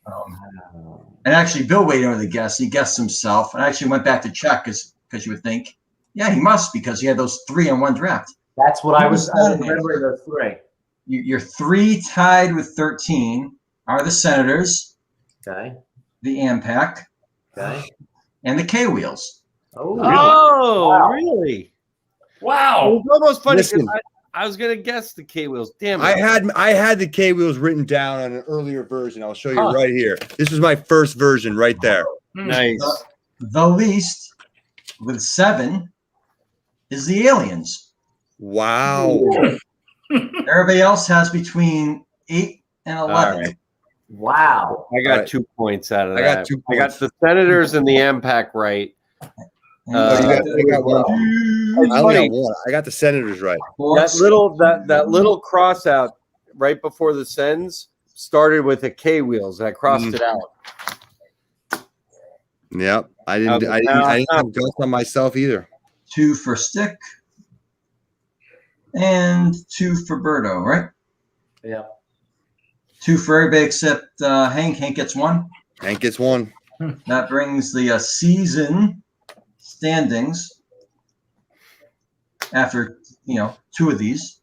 S3: actually, Bill weighed in with a guess. He guessed himself. And I actually went back to check because you would think, yeah, he must, because he had those 3 in one draft.
S4: That's what I was remembering, those 3.
S3: Your 3 tied with 13 are the Senators,
S4: Okay.
S3: the Ampac,
S4: Okay.
S3: and the K-Wheels.
S4: Oh,
S5: Really?
S2: Wow.
S5: It was almost funny because
S1: Listen.
S5: I was gonna guess the K-Wheels. Damn it.
S1: I had the K-Wheels written down on an earlier version. I'll show you right here. This is my first version right there.
S5: Nice.
S3: The least, with 7, is the Aliens.
S1: Wow.
S3: Everybody else has between 8 and 11.
S5: Right.
S4: wow.
S5: I got
S1: All right.
S5: 2 points out of
S1: I
S5: that.
S1: got 2
S5: I got
S1: points.
S5: the Senators and the Ampac right.
S3: And
S1: You got one.
S5: It's
S1: I only
S5: funny.
S1: got 1. I got the Senators right.
S5: That little cross out right before the Sens started with a K-Wheels. I crossed it out.
S1: Yep. I didn't have guts on myself either.
S3: 2 for Stick and 2 for Berto, right?
S4: Yeah.
S3: 2 for everybody except Hank. Hank gets 1.
S1: Hank gets 1.
S3: That brings the season standings after 2 of these.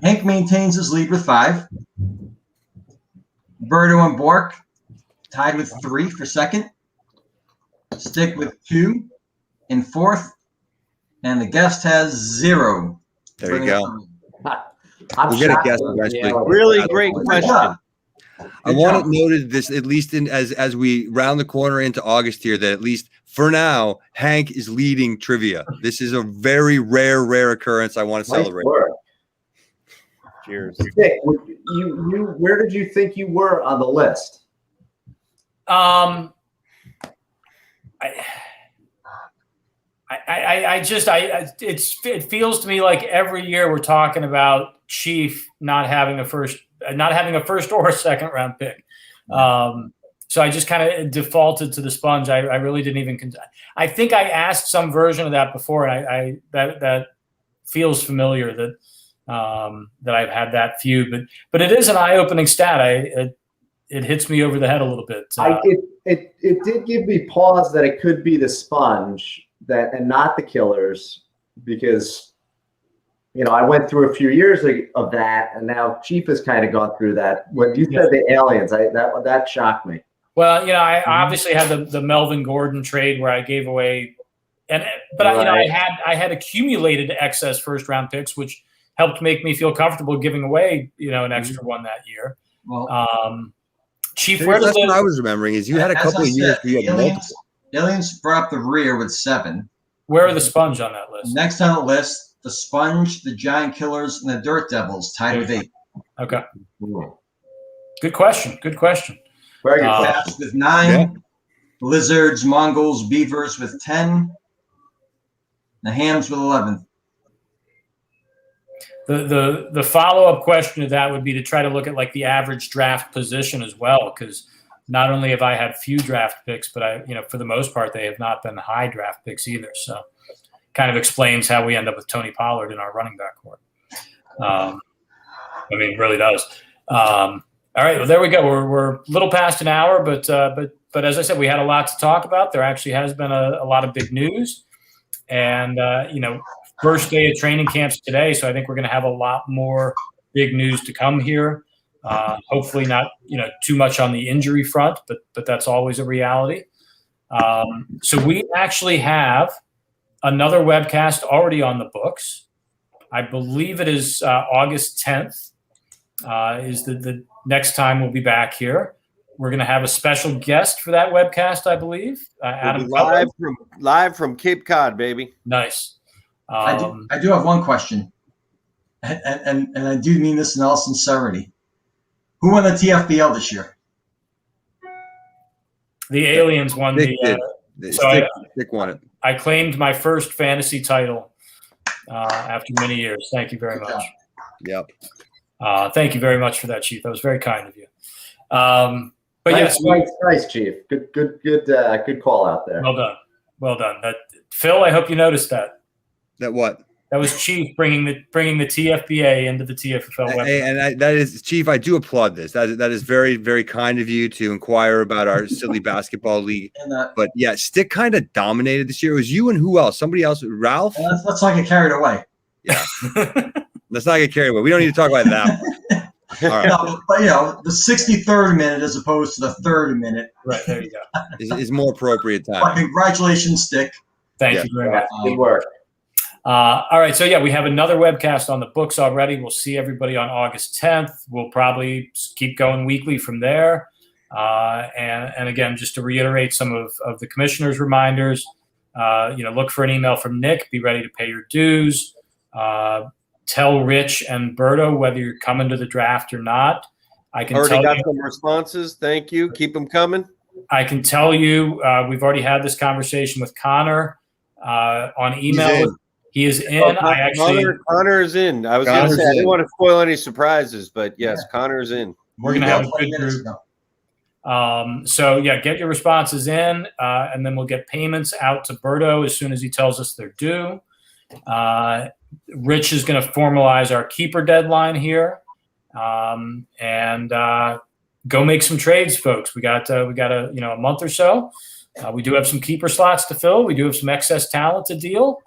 S3: Hank maintains his lead with 5. Berto and Bork tied with 3 for second. Stick with 2 in fourth, and the guest has 0.
S1: There you go.
S4: I'm
S1: We'll get a
S4: shocked
S1: guest
S4: that
S1: eventually.
S5: Really great question.
S1: I want it noted this, at least as we round the corner into August here, that at least for now, Hank is leading trivia. This is a very rare occurrence. I want to
S4: Nice
S1: celebrate.
S4: work.
S5: Cheers.
S4: Dick, where did you think you were on the list?
S2: It feels to me like every year we're talking about Chief not having a first or a second round pick. So I just kind of defaulted to the sponge. I really didn't even. I think I asked some version of that before, and that feels familiar that I've had that few. But it is an eye-opening stat. It hits me over the head a little bit.
S4: It did give me pause that it could be the sponge and not the killers, because I went through a few years of that, and now Chief has kind of gone through that. When you said the aliens, that shocked me.
S2: Well, I obviously had the Melvin Gordon trade where I gave away, but
S4: Right.
S2: I had accumulated excess first round picks, which helped make me feel comfortable giving away an extra one that year.
S3: Well,
S2: Chief,
S1: That's what I was remembering is you had a couple of years where you had multiple.
S3: Aliens brought up the rear with 7.
S2: Where are the sponge on that list?
S3: Next on the list, the Sponge, the Giant Killers, and the Dirt Devils tied with 8.
S2: Okay. Good question.
S4: Very good.
S3: Cats with 9. Lizards, Mongols, Beavers with 10. The Hams with 11.
S2: The follow-up question to that would be to try to look at like the average draft position as well, because not only have I had few draft picks, but for the most part, they have not been high draft picks either. So kind of explains how we end up with Tony Pollard in our running back court. It really does. All right, well, there we go. We're a little past an hour, but as I said, we had a lot to talk about. There actually has been a lot of big news, and first day of training camps today, so I think we're going to have a lot more big news to come here. Hopefully not, too much on the injury front, but that's always a reality. So we actually have another webcast already on the books. I believe it is August 10th is the next time we'll be back here. We're going to have a special guest for that webcast, I believe. Adam
S5: live from Cape Cod, baby.
S2: Nice.
S3: I do have one question, and I do mean this in all sincerity. Who won the TFBL this year?
S2: The Aliens won
S1: Dick won it.
S2: I claimed my first fantasy title after many years. Thank you very much.
S1: Yep.
S2: Thank you very much for that, Chief. That was very kind of you. But
S4: nice, Chief. Good call out there.
S2: Well done. Phil, I hope you noticed that.
S1: That what?
S2: That was Chief bringing the TFBA into the TFFL website.
S1: Hey, and that is, Chief, I do applaud this. That is very, very kind of you to inquire about our silly basketball league. But yeah, Stick kind of dominated this year. It was you and who else? Somebody else? Ralph?
S3: Let's not get carried away.
S1: Yeah. Let's not get carried away. We don't need to talk about that one. All right.
S3: No, but the 63rd minute as opposed to the 3rd minute.
S2: Right, there you go.
S1: is more appropriate time.
S3: Well, congratulations, Stick.
S2: Thank you very much.
S4: Good work.
S2: All right, so yeah, we have another webcast on the books already. We'll see everybody on August 10th. We'll probably keep going weekly from there. And again, just to reiterate some of the commissioner's reminders, look for an email from Nick. Be ready to pay your dues. Tell Rich and Berto whether you're coming to the draft or not. I can
S5: already
S2: tell
S5: got some responses. Thank you. Keep them coming.
S2: I can tell you we've already had this conversation with Connor on email. He is in.
S5: Connor is in. I was going to say I didn't want to spoil any surprises, but yes, Connor's in.
S2: We're going to have a good group. So yeah, get your responses in, and then we'll get payments out to Berto as soon as he tells us they're due. Rich is going to formalize our keeper deadline here, and go make some trades, folks. We got a month or so. We do have some keeper slots to fill. We do have some excess talent to deal.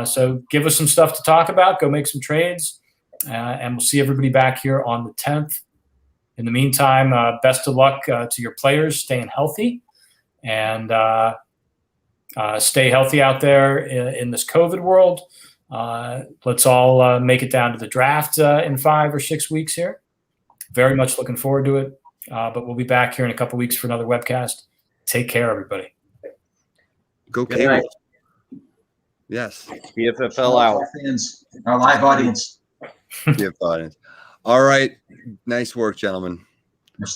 S2: So give us some stuff to talk about. Go make some trades, and we'll see everybody back here on the 10th. In the meantime, best of luck to your players, staying healthy, and Stay healthy out there in this COVID world. Let's all make it down to the draft in 5 or 6 weeks here. Very much looking forward to it. But we'll be back here in a couple weeks for another webcast. Take care, everybody.
S1: Go
S4: Good night.
S1: Cable. Yes.
S5: TFFL out.
S3: Our fans, our live audience.
S1: TFFL audience. All right. Nice work, gentlemen.
S3: We're still